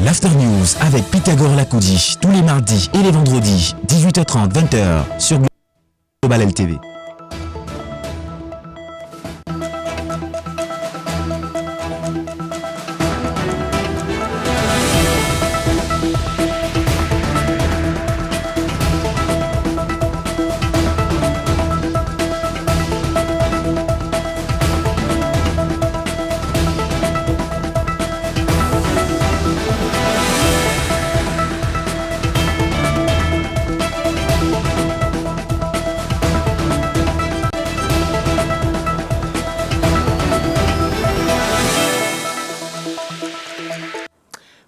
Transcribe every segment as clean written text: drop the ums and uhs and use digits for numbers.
l'After News avec Pythagore Lakoudi, tous les mardis et les vendredis, 18h30, 20h, sur Global LTV.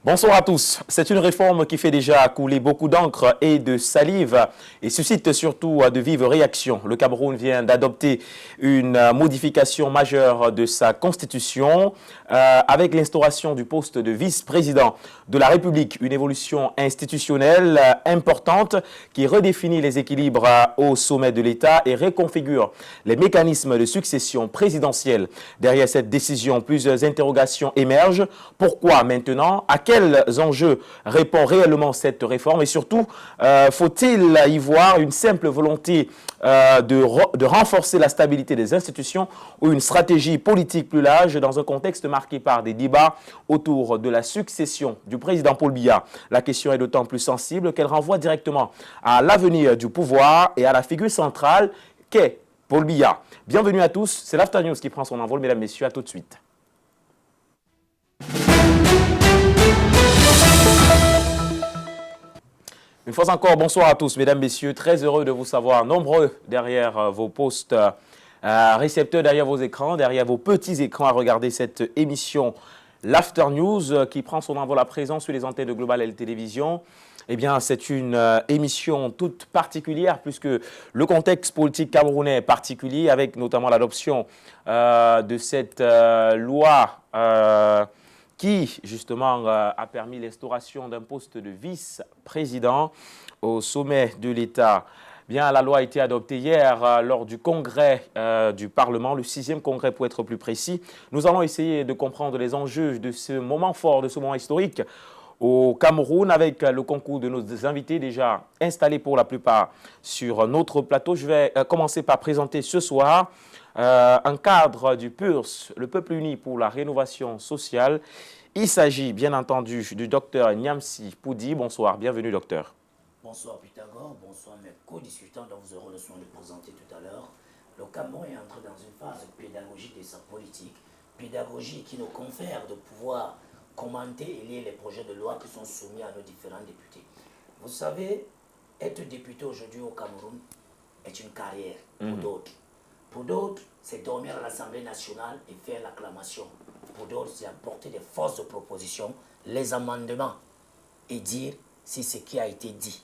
Bonsoir à tous. C'est une réforme qui fait déjà couler beaucoup d'encre et de salive et suscite surtout de vives réactions. Le Cameroun vient d'adopter une modification majeure de sa constitution avec l'instauration du poste de vice-président de la République. Une évolution institutionnelle importante qui redéfinit les équilibres au sommet de l'État et reconfigure les mécanismes de succession présidentielle. Derrière cette décision, plusieurs interrogations émergent. Pourquoi maintenant? À quels enjeux répond réellement cette réforme? Et surtout, faut-il y voir une simple volonté de renforcer la stabilité des institutions ou une stratégie politique plus large dans un contexte marqué par des débats autour de la succession du président Paul Biya? La question est d'autant plus sensible qu'elle renvoie directement à l'avenir du pouvoir et à la figure centrale qu'est Paul Biya. Bienvenue à tous, c'est l'After News qui prend son envol, mesdames, messieurs, à tout de suite. Une fois encore, bonsoir à tous, mesdames, messieurs. Très heureux de vous savoir nombreux derrière vos postes récepteurs, derrière vos écrans, derrière vos petits écrans à regarder cette émission l'After News qui prend son envol à présent sur les antennes de Global L Télévision. Eh bien, c'est une émission toute particulière puisque le contexte politique camerounais est particulier avec notamment l'adoption de cette loi qui, justement, a permis l'instauration d'un poste de vice-président au sommet de l'État. Bien, la loi a été adoptée hier lors du congrès du Parlement, le 6e congrès pour être plus précis. Nous allons essayer de comprendre les enjeux de ce moment fort, de ce moment historique au Cameroun avec le concours de nos invités déjà installés pour la plupart sur notre plateau. Je vais commencer par présenter ce soir un cadre du PURS, le Peuple uni pour la rénovation sociale. Il s'agit bien entendu du docteur Nyamsi Poudi. Bonsoir, bienvenue docteur. Bonsoir Pythagore, bonsoir mes co-discutants dont vous aurez le soin de présenter tout à l'heure. Le Cameroun est entré dans une phase pédagogique de sa politique, pédagogie qui nous confère de pouvoir commenter et lire les projets de loi qui sont soumis à nos différents députés. Vous savez, être député aujourd'hui au Cameroun est une carrière pour d'autres. Pour d'autres, c'est dormir à l'Assemblée nationale et faire l'acclamation. Pour d'autres, c'est apporter des forces de proposition, les amendements et dire si ce qui a été dit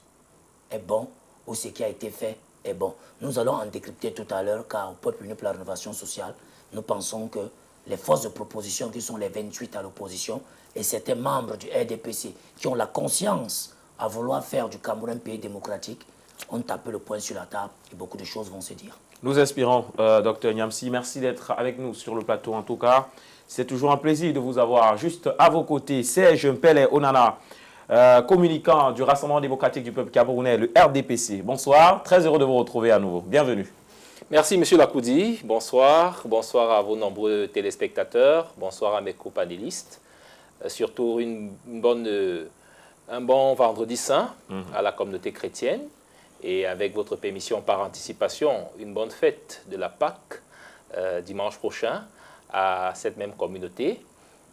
est bon ou ce qui a été fait est bon. Nous allons en décrypter tout à l'heure car au Peuple uni pour la rénovation sociale, nous pensons que les forces de proposition qui sont les 28 à l'opposition et certains membres du RDPC qui ont la conscience à vouloir faire du Cameroun un pays démocratique ont tapé le poing sur la table et beaucoup de choses vont se dire. Nous espérons, Dr Nyamsi, merci d'être avec nous sur le plateau en tout cas. C'est toujours un plaisir de vous avoir juste à vos côtés. Serge Mpele Onana, communicant du Rassemblement démocratique du peuple camerounais, le RDPC. Bonsoir, très heureux de vous retrouver à nouveau. Bienvenue. Merci M. Lakoudi, bonsoir. Bonsoir à vos nombreux téléspectateurs, bonsoir à mes co-panélistes. Surtout un bon vendredi saint à la communauté chrétienne. Et avec votre permission par anticipation, une bonne fête de la Pâque dimanche prochain à cette même communauté,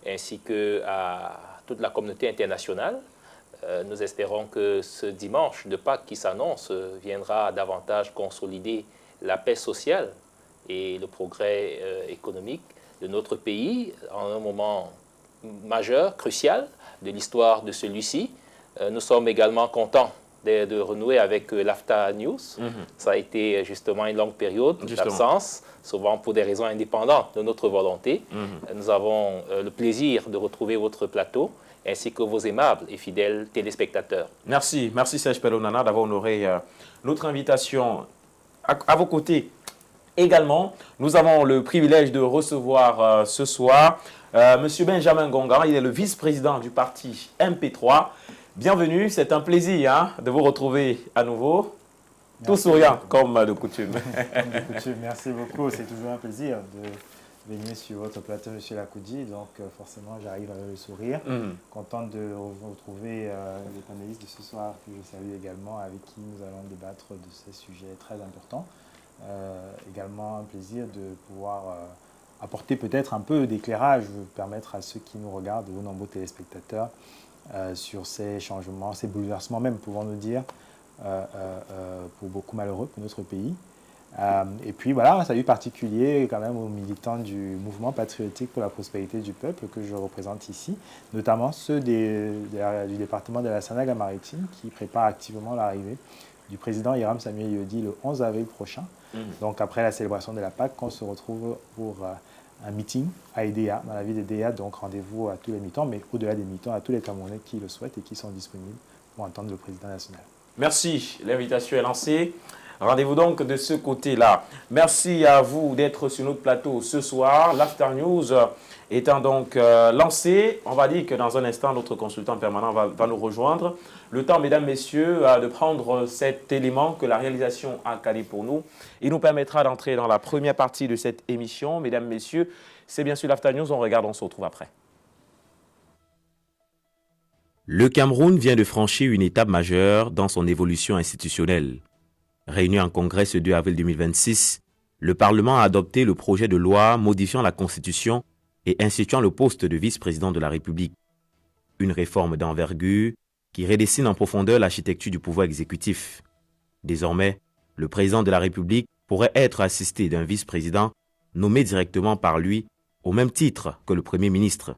ainsi qu'à toute la communauté internationale. Nous espérons que ce dimanche de Pâques qui s'annonce viendra davantage consolider la paix sociale et le progrès économique de notre pays en un moment majeur, crucial de l'histoire de celui-ci. Nous sommes également contents de renouer avec l'After News. Ça a été justement une longue période d'absence, souvent pour des raisons indépendantes de notre volonté. Nous avons le plaisir de retrouver votre plateau ainsi que vos aimables et fidèles téléspectateurs. Merci Serge Pelonana d'avoir honoré notre invitation. À vos côtés également, nous avons le privilège de recevoir ce soir Monsieur Benjamin Gongan, il est le vice-président du parti MP3. Bienvenue, c'est un plaisir hein, de vous retrouver à nouveau. Merci. Tout souriant, comme de coutume. Comme de coutume, merci beaucoup. C'est toujours un plaisir de venir sur votre plateau, Monsieur Lakoudi. Donc, forcément, j'arrive avec le sourire. Content de vous retrouver les panélistes de ce soir, que je salue également, avec qui nous allons débattre de ces sujets très importants. Également, un plaisir de pouvoir apporter peut-être un peu d'éclairage, permettre à ceux qui nous regardent, aux nombreux téléspectateurs, sur ces changements, ces bouleversements même, pouvons-nous dire, pour beaucoup malheureux pour notre pays. Et puis voilà, un salut particulier quand même aux militants du mouvement patriotique pour la prospérité du peuple que je représente ici, notamment ceux du département de la Sanaga-Maritime qui préparent activement l'arrivée du président Hiram Samuel Yodi le 11 avril prochain. Donc après la célébration de la Pâque, on se retrouve pour un meeting à EDEA, dans la ville d'EDEA, donc rendez-vous à tous les militants, mais au-delà des militants, à tous les Camerounais qui le souhaitent et qui sont disponibles pour entendre le président national. Merci, l'invitation est lancée. Rendez-vous donc de ce côté-là. Merci à vous d'être sur notre plateau ce soir. L'After News étant donc lancé, on va dire que dans un instant, notre consultant permanent va nous rejoindre. Le temps, mesdames, messieurs, de prendre cet élément que la réalisation a calé pour nous. Il nous permettra d'entrer dans la première partie de cette émission. Mesdames, messieurs, c'est bien sûr l'After News. On regarde, on se retrouve après. Le Cameroun vient de franchir une étape majeure dans son évolution institutionnelle. Réuni en congrès ce 2 avril 2026, le Parlement a adopté le projet de loi modifiant la Constitution et instituant le poste de vice-président de la République. Une réforme d'envergure qui redessine en profondeur l'architecture du pouvoir exécutif. Désormais, le président de la République pourrait être assisté d'un vice-président nommé directement par lui au même titre que le Premier ministre.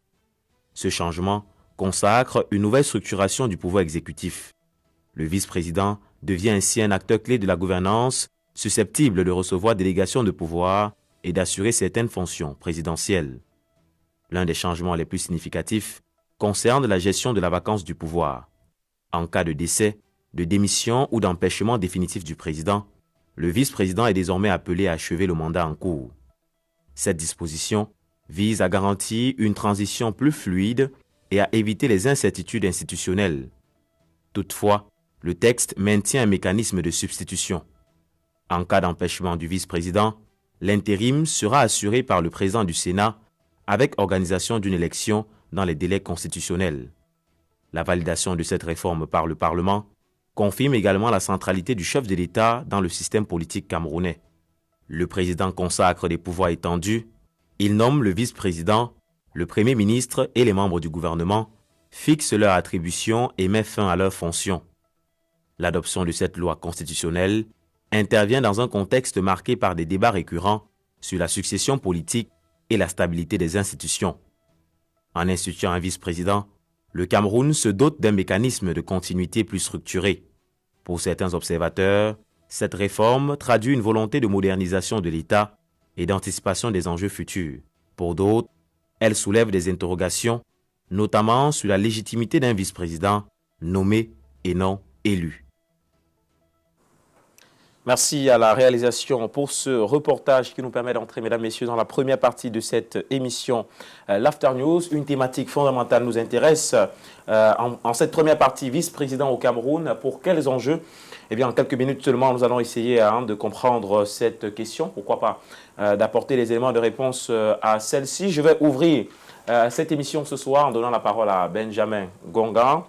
Ce changement consacre une nouvelle structuration du pouvoir exécutif. Le vice-président devient ainsi un acteur clé de la gouvernance, susceptible de recevoir délégation de pouvoir et d'assurer certaines fonctions présidentielles. L'un des changements les plus significatifs concerne la gestion de la vacance du pouvoir. En cas de décès, de démission ou d'empêchement définitif du président, le vice-président est désormais appelé à achever le mandat en cours. Cette disposition vise à garantir une transition plus fluide et à éviter les incertitudes institutionnelles. Toutefois, le texte maintient un mécanisme de substitution. En cas d'empêchement du vice-président, l'intérim sera assuré par le président du Sénat avec organisation d'une élection dans les délais constitutionnels. La validation de cette réforme par le Parlement confirme également la centralité du chef de l'État dans le système politique camerounais. Le président consacre des pouvoirs étendus, il nomme le vice-président, le Premier ministre et les membres du gouvernement, fixe leurs attributions et met fin à leurs fonctions. L'adoption de cette loi constitutionnelle intervient dans un contexte marqué par des débats récurrents sur la succession politique et la stabilité des institutions. En instituant un vice-président, le Cameroun se dote d'un mécanisme de continuité plus structuré. Pour certains observateurs, cette réforme traduit une volonté de modernisation de l'État et d'anticipation des enjeux futurs. Pour d'autres, elle soulève des interrogations, notamment sur la légitimité d'un vice-président nommé et non élu. Merci à la réalisation pour ce reportage qui nous permet d'entrer, mesdames, messieurs, dans la première partie de cette émission l'After News. Une thématique fondamentale nous intéresse en cette première partie, vice-président au Cameroun. Pour quels enjeux? Eh bien, en quelques minutes seulement, nous allons essayer de comprendre cette question. Pourquoi pas d'apporter les éléments de réponse à celle-ci. Je vais ouvrir cette émission ce soir en donnant la parole à Benjamin Gongan.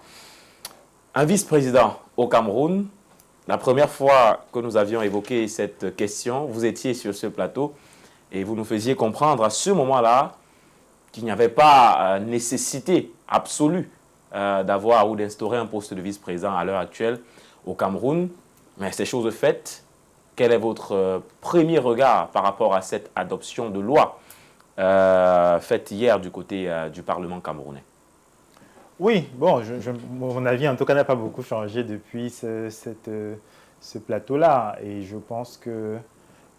Un vice-président au Cameroun. La première fois que nous avions évoqué cette question, vous étiez sur ce plateau et vous nous faisiez comprendre à ce moment-là qu'il n'y avait pas nécessité absolue d'avoir ou d'instaurer un poste de vice-président à l'heure actuelle au Cameroun. Mais ces choses faites, quel est votre premier regard par rapport à cette adoption de loi faite hier du côté du Parlement camerounais? Oui, bon, mon avis en tout cas n'a pas beaucoup changé depuis ce plateau-là. Et je pense que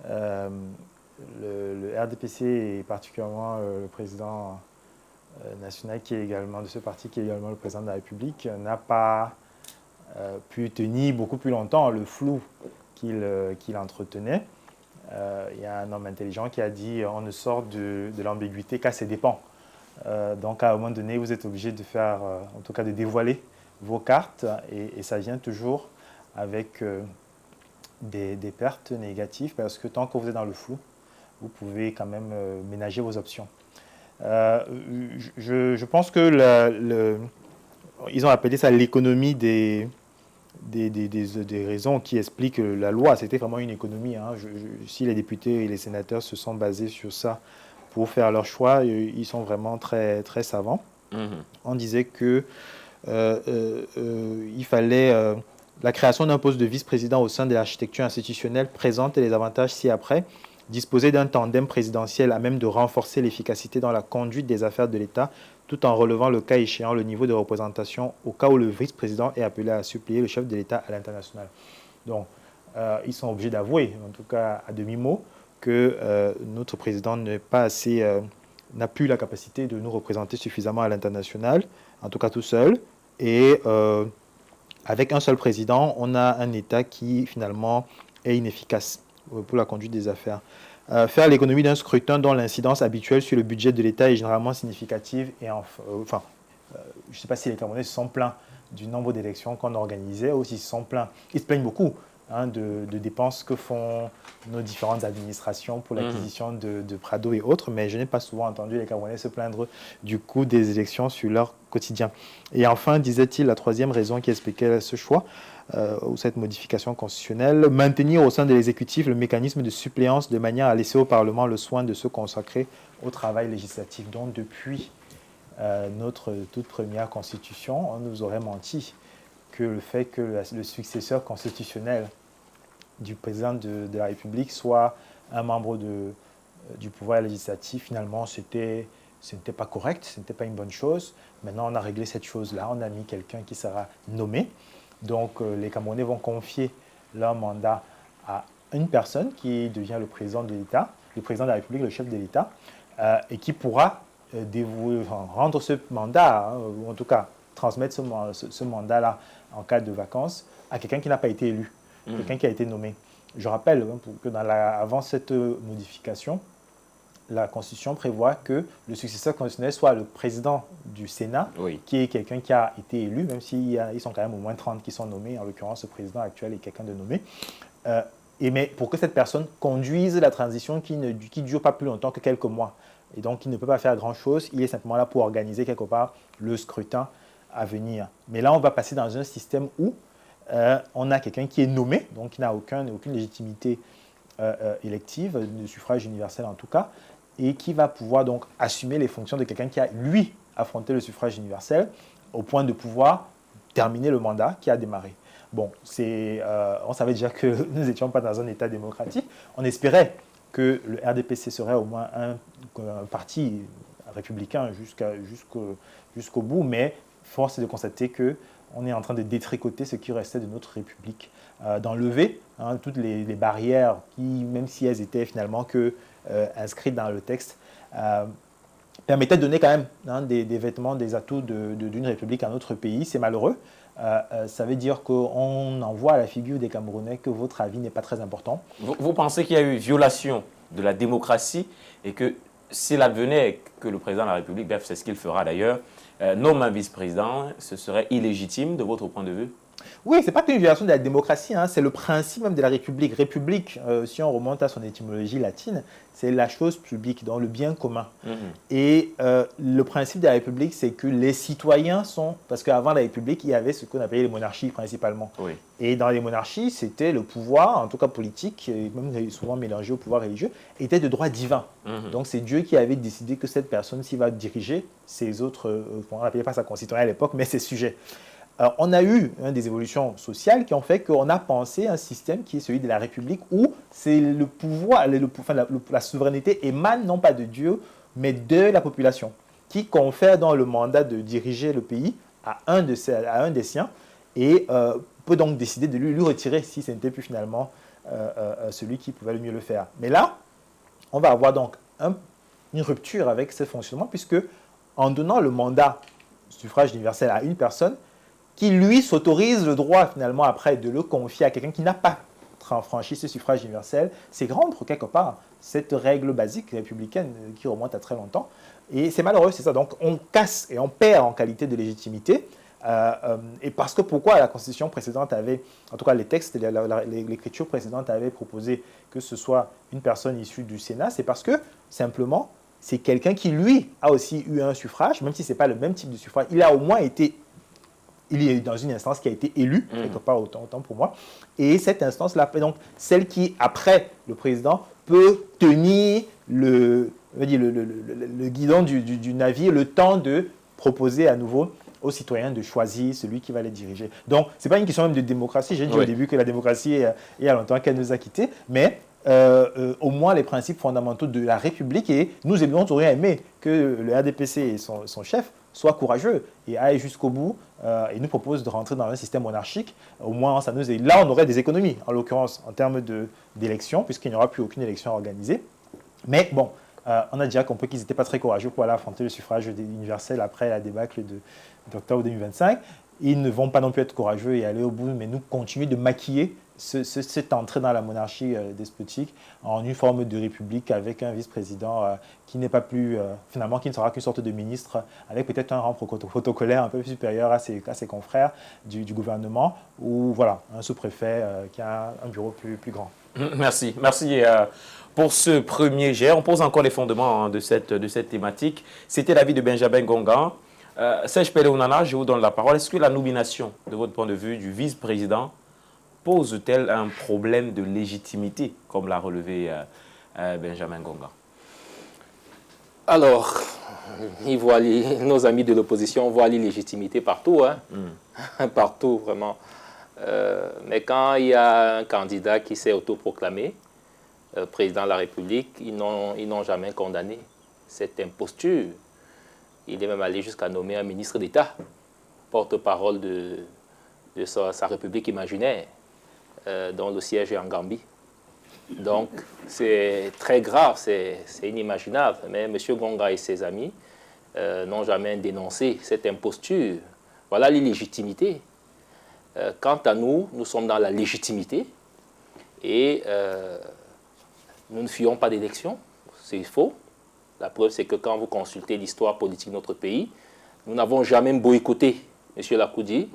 le RDPC et particulièrement le président national qui est également de ce parti, qui est également le président de la République, n'a pas pu tenir beaucoup plus longtemps le flou qu'il entretenait. Il y a un homme intelligent qui a dit on ne sort de l'ambiguïté qu'à ses dépens. Donc, à un moment donné, vous êtes obligé de faire, en tout cas, de dévoiler vos cartes et ça vient toujours avec des pertes négatives parce que tant que vous êtes dans le flou, vous pouvez quand même ménager vos options. Je pense que ils ont appelé ça l'économie des raisons qui expliquent la loi. C'était vraiment une économie. Hein. Si les députés et les sénateurs se sont basés sur ça pour faire leur choix, ils sont vraiment très, très savants. On disait que il fallait la création d'un poste de vice-président au sein de l'architecture institutionnelle présente les avantages ci-après. Disposer d'un tandem présidentiel à même de renforcer l'efficacité dans la conduite des affaires de l'État, tout en relevant le cas échéant le niveau de représentation au cas où le vice-président est appelé à suppléer le chef de l'État à l'international. Donc, ils sont obligés d'avouer, en tout cas à demi-mot, que notre président n'a plus la capacité de nous représenter suffisamment à l'international, en tout cas tout seul. Et avec un seul président, on a un État qui finalement est inefficace pour la conduite des affaires. Faire l'économie d'un scrutin dont l'incidence habituelle sur le budget de l'État est généralement significative. Et je ne sais pas si les Camerounais se sont plaints du nombre d'élections qu'on organisait ou s'ils se sont plaints. Ils se plaignent beaucoup de dépenses que font nos différentes administrations pour l'acquisition de Prado et autres, mais je n'ai pas souvent entendu les Camerounais se plaindre du coût des élections sur leur quotidien. Et enfin, disait-il, la troisième raison qui expliquait ce choix, ou cette modification constitutionnelle, maintenir au sein de l'exécutif le mécanisme de suppléance de manière à laisser au Parlement le soin de se consacrer au travail législatif. Donc depuis notre toute première constitution, on nous aurait menti que le fait que le successeur constitutionnel du président de la République soit un membre du pouvoir législatif, finalement, ce n'était pas correct, ce n'était pas une bonne chose. Maintenant, on a réglé cette chose-là, on a mis quelqu'un qui sera nommé. Donc, les Camerounais vont confier leur mandat à une personne qui devient le président de l'État, le président de la République, le chef de l'État, et qui pourra rendre ce mandat, ou en tout cas transmettre ce mandat-là en cas de vacances à quelqu'un qui n'a pas été élu, quelqu'un qui a été nommé. Je rappelle que avant cette modification, la Constitution prévoit que le successeur constitutionnel soit le président du Sénat, qui est quelqu'un qui a été élu, même s'ils sont quand même au moins 30 qui sont nommés, en l'occurrence le président actuel est quelqu'un de nommé. Mais pour que cette personne conduise la transition qui ne dure pas plus longtemps que quelques mois, et donc il ne peut pas faire grand-chose, il est simplement là pour organiser quelque part le scrutin à venir. Mais là, on va passer dans un système où on a quelqu'un qui est nommé, donc qui n'a aucune légitimité élective, de suffrage universel en tout cas, et qui va pouvoir donc assumer les fonctions de quelqu'un qui a, lui, affronté le suffrage universel au point de pouvoir terminer le mandat qui a démarré. Bon, on savait déjà que nous n'étions pas dans un État démocratique. On espérait que le RDPC serait au moins un parti républicain jusqu'au bout, mais force est de constater qu'on est en train de détricoter ce qui restait de notre République, d'enlever toutes les barrières qui, même si elles étaient finalement que inscrites dans le texte, permettaient de donner quand même des vêtements, des atouts d'une République à notre pays. C'est malheureux. Ça veut dire qu'on envoie à la figure des Camerounais que votre avis n'est pas très important. Vous pensez qu'il y a eu violation de la démocratie et que s'il advenait que le président de la République, bref, c'est ce qu'il fera d'ailleurs, nomme un vice-président, ce serait illégitime de votre point de vue? Oui, ce n'est pas qu'une violation de la démocratie, c'est le principe même de la République. République, si on remonte à son étymologie latine, c'est la chose publique, dans le bien commun. Et le principe de la République, c'est que les citoyens sont... Parce qu'avant la République, il y avait ce qu'on appelait les monarchies principalement. Et dans les monarchies, c'était le pouvoir, en tout cas politique, et même souvent mélangé au pouvoir religieux, était de droit divin. Donc c'est Dieu qui avait décidé que cette personne-ci va diriger ses autres... on n'appelait pas ça concitoyens à l'époque, mais ses sujets. On a eu des évolutions sociales qui ont fait qu'on a pensé un système qui est celui de la République où c'est le pouvoir, la souveraineté émane non pas de Dieu, mais de la population, qui confère donc le mandat de diriger le pays à un des siens et peut donc décider de lui retirer si ce n'était plus finalement celui qui pouvait le mieux le faire. Mais là, on va avoir donc une rupture avec ce fonctionnement puisque en donnant le mandat suffrage universel à une personne, qui lui s'autorise le droit finalement après de le confier à quelqu'un qui n'a pas franchi ce suffrage universel, c'est rendre quelque part cette règle basique républicaine qui remonte à très longtemps. Et c'est malheureux, c'est ça. Donc on casse et on perd en qualité de légitimité. Et parce que pourquoi la Constitution précédente avait, en tout cas les textes, l'écriture précédente avait proposé que ce soit une personne issue du Sénat, c'est parce que simplement c'est quelqu'un qui lui a aussi eu un suffrage, même si ce n'est pas le même type de suffrage, il a au moins été, il est dans une instance qui a été élue, quelque part autant pour moi, et cette instance-là, donc celle qui, après le président, peut tenir le guidon du navire, le temps de proposer à nouveau aux citoyens de choisir celui qui va les diriger. Donc, ce n'est pas une question même de démocratie. J'ai dit au début que la démocratie, il y a longtemps qu'elle nous a quittés, mais au moins les principes fondamentaux de la République, et nous aurions aimé que le RDPC et son chef soient courageux et aillent jusqu'au bout et nous proposent de rentrer dans un système monarchique. Au moins, ça nous est... Là, on aurait des économies, en l'occurrence, en termes d'élections, puisqu'il n'y aura plus aucune élection organisée. Mais bon, on a déjà compris qu'ils n'étaient pas très courageux pour aller affronter le suffrage universel après la débâcle d'octobre 2025. Ils ne vont pas non plus être courageux et aller au bout, mais nous continuer de maquiller cette entrée dans la monarchie despotique en une forme de république avec un vice-président qui n'est pas plus, finalement, qui ne sera qu'une sorte de ministre avec peut-être un rang protocolaire un peu plus supérieur à ses confrères du gouvernement, ou voilà, un sous-préfet qui a un bureau plus grand. Merci. Merci pour ce premier jet. On pose encore les fondements de cette thématique. C'était l'avis de Benjamin Ngonga. Serge Pele-Onana, je vous donne la parole. Est-ce que la nomination, de votre point de vue, du vice-président pose-t-elle un problème de légitimité, comme l'a relevé Benjamin Ngonga? Alors, nos amis de l'opposition voient l'illégitimité partout, hein? Partout, vraiment. Mais quand il y a un candidat qui s'est autoproclamé président de la République, ils n'ont jamais condamné cette imposture. Il est même allé jusqu'à nommer un ministre d'État, porte-parole de sa République imaginaire, dont le siège est en Gambie. Donc, c'est très grave, c'est inimaginable. Mais M. Ngonga et ses amis n'ont jamais dénoncé cette imposture. Voilà l'illégitimité. Quant à nous, nous sommes dans la légitimité et nous ne fuyons pas d'élection. C'est faux. La preuve, c'est que quand vous consultez l'histoire politique de notre pays, nous n'avons jamais boycotté, M. Lakoudi,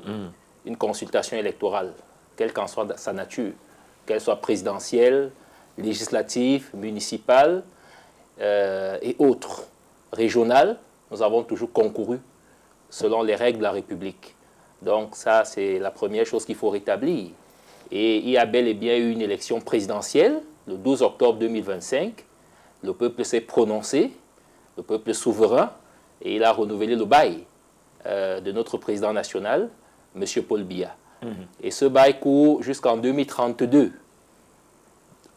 une consultation électorale, quelle qu'en soit sa nature, qu'elle soit présidentielle, législative, municipale et autres. Régionale, nous avons toujours concouru selon les règles de la République. Donc ça, c'est la première chose qu'il faut rétablir. Et il y a bel et bien eu une élection présidentielle, le 12 octobre 2025. Le peuple s'est prononcé, le peuple souverain, et il a renouvelé le bail de notre président national, M. Paul Biya. Et ce bail court jusqu'en 2032.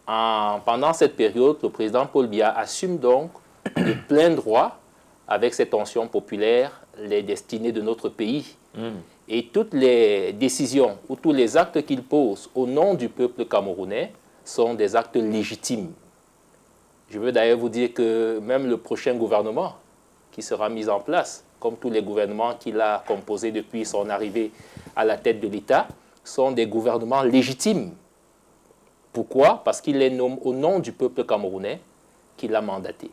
Pendant cette période, le président Paul Biya assume donc de plein droit, avec cette tension populaire, les destinées de notre pays. Et toutes les décisions ou tous les actes qu'il pose au nom du peuple camerounais sont des actes légitimes. Je veux d'ailleurs vous dire que même le prochain gouvernement qui sera mis en place, comme tous les gouvernements qu'il a composés depuis son arrivée à la tête de l'État, sont des gouvernements légitimes. Pourquoi? Parce qu'il les nomme au nom du peuple camerounais qui l'a mandaté.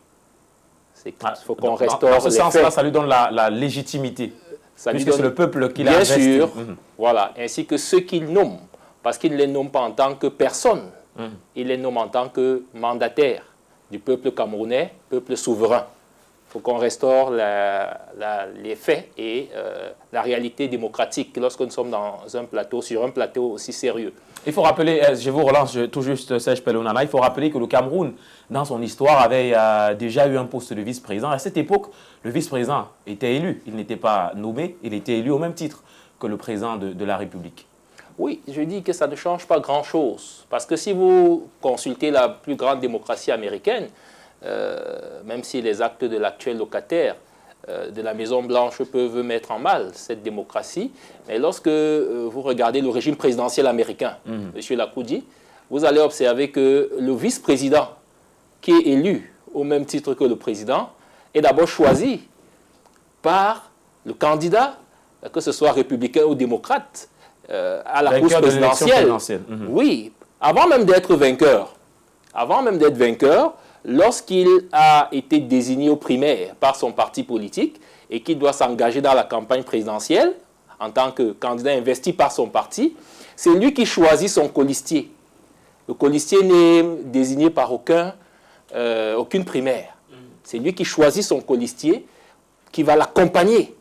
Il faut qu'on restaure dans ce les sens-là, faits. ça lui donne la légitimité. Ça lui puisque donne, c'est le peuple qui l'a investi. Bien sûr, voilà, ainsi que ceux qu'il nomme, parce qu'il ne les nomme pas en tant que personne, il les nomme en tant que mandataire du peuple camerounais, peuple souverain. Il faut qu'on restaure les faits et la réalité démocratique lorsque nous sommes sur un plateau aussi sérieux. Il faut rappeler, je vous relance tout juste, Serge Pele-Onana, il faut rappeler que le Cameroun, dans son histoire, avait déjà eu un poste de vice-président. À cette époque, le vice-président était élu. Il n'était pas nommé, il était élu au même titre que le président de la République. Oui, je dis que ça ne change pas grand-chose. Parce que si vous consultez la plus grande démocratie américaine, même si les actes de l'actuel locataire de la Maison-Blanche peuvent mettre en mal cette démocratie, mais lorsque vous regardez le régime présidentiel américain, M. Lakoudi, vous allez observer que le vice-président qui est élu au même titre que le président est d'abord choisi par le candidat, que ce soit républicain ou démocrate, à la course présidentielle. Oui, avant même d'être vainqueur, lorsqu'il a été désigné aux primaires par son parti politique et qu'il doit s'engager dans la campagne présidentielle en tant que candidat investi par son parti, c'est lui qui choisit son colistier. Le colistier n'est désigné par aucune primaire. C'est lui qui choisit son colistier qui va l'accompagner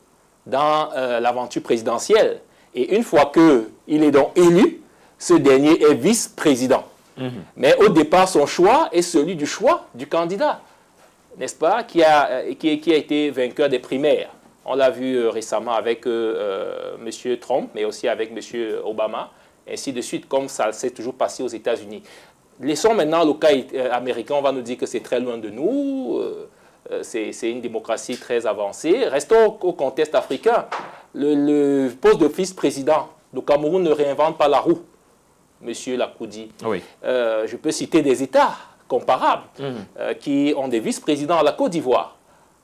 dans l'aventure présidentielle. Et une fois qu'il est donc élu, ce dernier est vice-président. Mais au départ, son choix est celui du choix du candidat, n'est-ce pas, qui a été vainqueur des primaires. On l'a vu récemment avec M. Trump, mais aussi avec M. Obama, ainsi de suite, comme ça s'est toujours passé aux États-Unis. Laissons maintenant le cas américain, on va nous dire que c'est très loin de nous, c'est une démocratie très avancée. Restons au contexte africain. Le poste de vice-président, le Cameroun ne réinvente pas la roue, Monsieur Lakoudi. Oui. Je peux citer des États comparables qui ont des vice-présidents à la Côte d'Ivoire,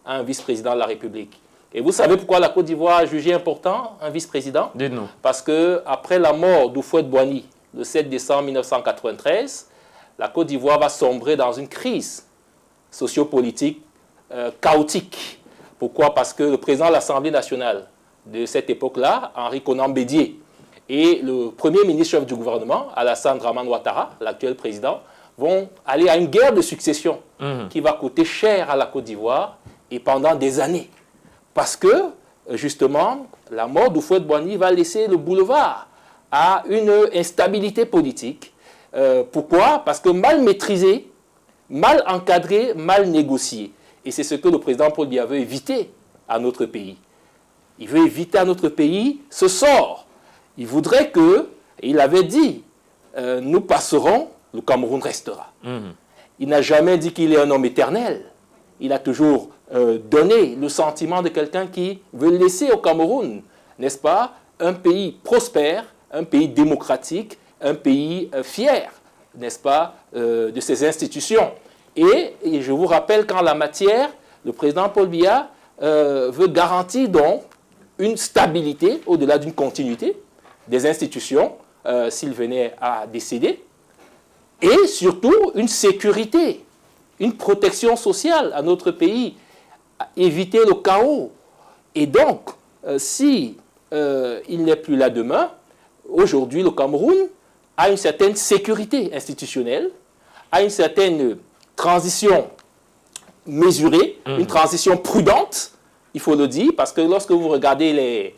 un vice-président de la République. Et vous savez pourquoi la Côte d'Ivoire a jugé important un vice-président? Dites-nous. Parce qu'après la mort d'Houphouët-Boigny, le 7 décembre 1993, la Côte d'Ivoire va sombrer dans une crise sociopolitique chaotique. Pourquoi? Parce que le président de l'Assemblée nationale de cette époque-là, Henri Konan Bédié, et le premier ministre chef du gouvernement, Alassane Dramane Ouattara, l'actuel président, vont aller à une guerre de succession qui va coûter cher à la Côte d'Ivoire et pendant des années. Parce que, justement, la mort d'Houphouët-Boigny va laisser le boulevard à une instabilité politique. Pourquoi? Parce que mal maîtrisé, mal encadré, mal négocié. Et c'est ce que le président Paul Biya veut éviter à notre pays. Il veut éviter à notre pays ce sort. Il voudrait que, il avait dit, nous passerons, le Cameroun restera. Il n'a jamais dit qu'il est un homme éternel. Il a toujours donné le sentiment de quelqu'un qui veut laisser au Cameroun, n'est-ce pas, un pays prospère, un pays démocratique, un pays fier, n'est-ce pas, de ses institutions. Et je vous rappelle qu'en la matière, le président Paul Biya veut garantir donc une stabilité au-delà d'une continuité des institutions s'il venait à décéder, et surtout une sécurité, une protection sociale à notre pays, éviter le chaos. Et donc, si il n'est plus là demain, aujourd'hui le Cameroun a une certaine sécurité institutionnelle, a une certaine transition mesurée, une transition prudente, il faut le dire, parce que lorsque vous regardez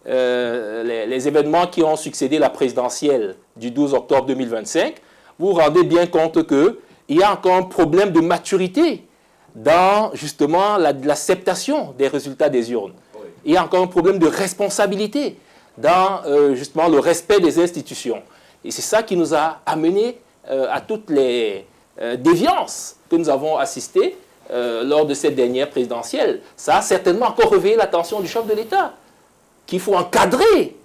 les événements qui ont succédé la présidentielle du 12 octobre 2025, vous vous rendez bien compte qu'il y a encore un problème de maturité dans justement l'acceptation des résultats des urnes. Oui. Il y a encore un problème de responsabilité dans justement le respect des institutions. Et c'est ça qui nous a amené à toutes les déviances que nous avons assistées lors de cette dernière présidentielle. Ça a certainement encore réveillé l'attention du chef de l'État, qu'il faut encadrer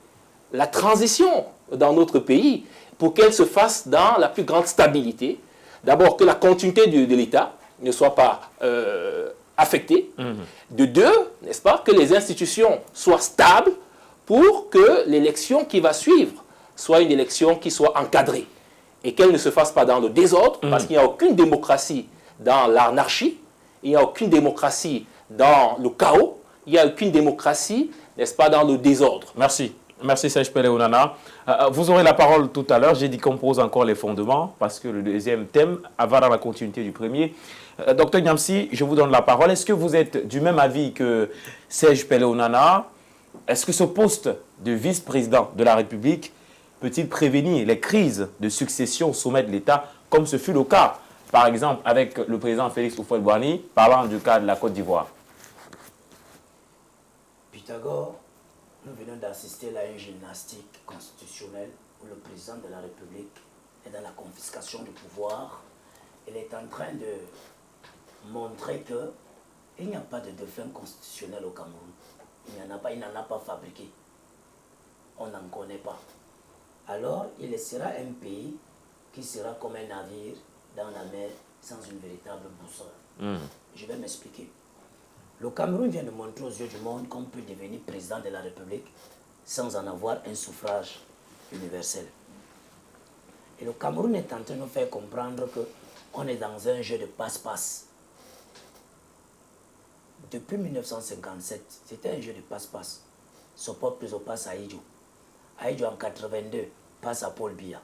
la transition dans notre pays pour qu'elle se fasse dans la plus grande stabilité. D'abord, que la continuité de l'État ne soit pas affectée. De deux, n'est-ce pas, que les institutions soient stables pour que l'élection qui va suivre soit une élection qui soit encadrée et qu'elle ne se fasse pas dans le désordre, parce qu'il n'y a aucune démocratie dans l'anarchie, il n'y a aucune démocratie dans le chaos, il n'y a aucune démocratie, n'est-ce pas, dans le désordre. Merci. Merci Serge Pele-Onana. Vous aurez la parole tout à l'heure. J'ai dit qu'on pose encore les fondements parce que le deuxième thème va dans la continuité du premier. Docteur Niamsi, je vous donne la parole. Est-ce que vous êtes du même avis que Serge Pele-Onana? Est-ce que ce poste de vice-président de la République peut-il prévenir les crises de succession au sommet de l'État, comme ce fut le cas, par exemple, avec le président Félix Houphouët-Boigny, parlant du cas de la Côte d'Ivoire? Pythagore, nous venons d'assister à une gymnastique constitutionnelle où le président de la République est dans la confiscation du pouvoir. Il est en train de montrer qu'il n'y a pas de défunt constitutionnel au Cameroun. Il n'en a pas fabriqué. On n'en connaît pas. Alors, il sera un pays qui sera comme un navire dans la mer sans une véritable boussole. Je vais m'expliquer. Le Cameroun vient de montrer aux yeux du monde qu'on peut devenir président de la République sans en avoir un suffrage universel. Et le Cameroun est en train de nous faire comprendre qu'on est dans un jeu de passe-passe. Depuis 1957, c'était un jeu de passe-passe. Sopot plus au passe à Aïdjo. Aïdjo en 82 passe à Paul Biya.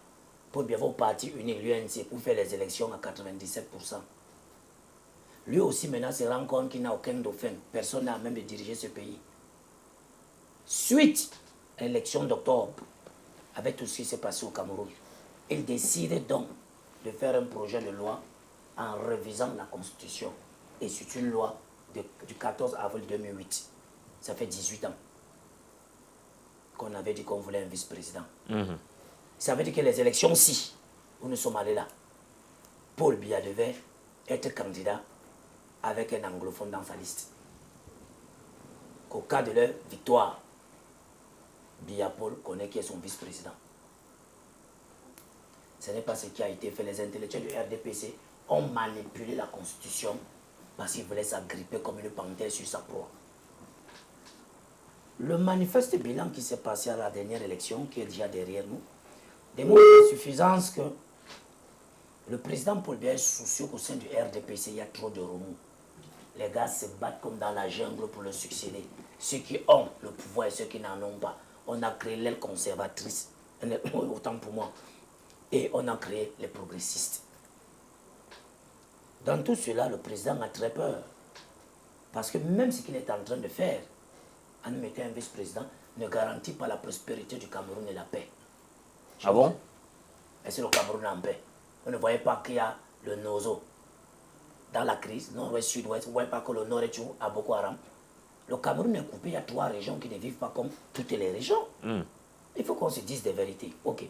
Paul Biya va au parti unique, l'UNC, pour faire les élections à 97%. Lui aussi maintenant se rend compte qu'il n'a aucun dauphin. Personne n'a même de diriger ce pays. Suite à l'élection d'octobre, avec tout ce qui s'est passé au Cameroun, il décide donc de faire un projet de loi en révisant la Constitution. Et c'est une loi du 14 avril 2008. Ça fait 18 ans qu'on avait dit qu'on voulait un vice-président. Ça veut dire que les élections-ci, où nous sommes allés là, Paul Biya devait être candidat avec un anglophone dans sa liste. Qu'au cas de leur victoire, Biya Paul connaît qui est son vice-président. Ce n'est pas ce qui a été fait. Les intellectuels du RDPC ont manipulé la Constitution parce qu'ils voulaient s'agripper comme une panthère sur sa proie. Le manifeste bilan qui s'est passé à la dernière élection, qui est déjà derrière nous, démontre à suffisance que le président Paul Biya est soucieux qu'au sein du RDPC, il y a trop de remous. Les gars se battent comme dans la jungle pour le succéder. Ceux qui ont le pouvoir et ceux qui n'en ont pas. On a créé l'aile conservatrice, autant pour moi, et on a créé les progressistes. Dans tout cela, le président a très peur. Parce que même ce qu'il est en train de faire, en mettant un vice-président, ne garantit pas la prospérité du Cameroun et la paix. Ah bon? Est-ce que le Cameroun est en paix? Vous ne voyez pas qu'il y a le Nozo dans la crise, nord-ouest, sud-ouest. Vous ne voyez pas que le nord est toujours à Boko Haram. Le Cameroun est coupé, il y a 3 régions qui ne vivent pas comme toutes les régions. Il faut qu'on se dise des vérités. Ok.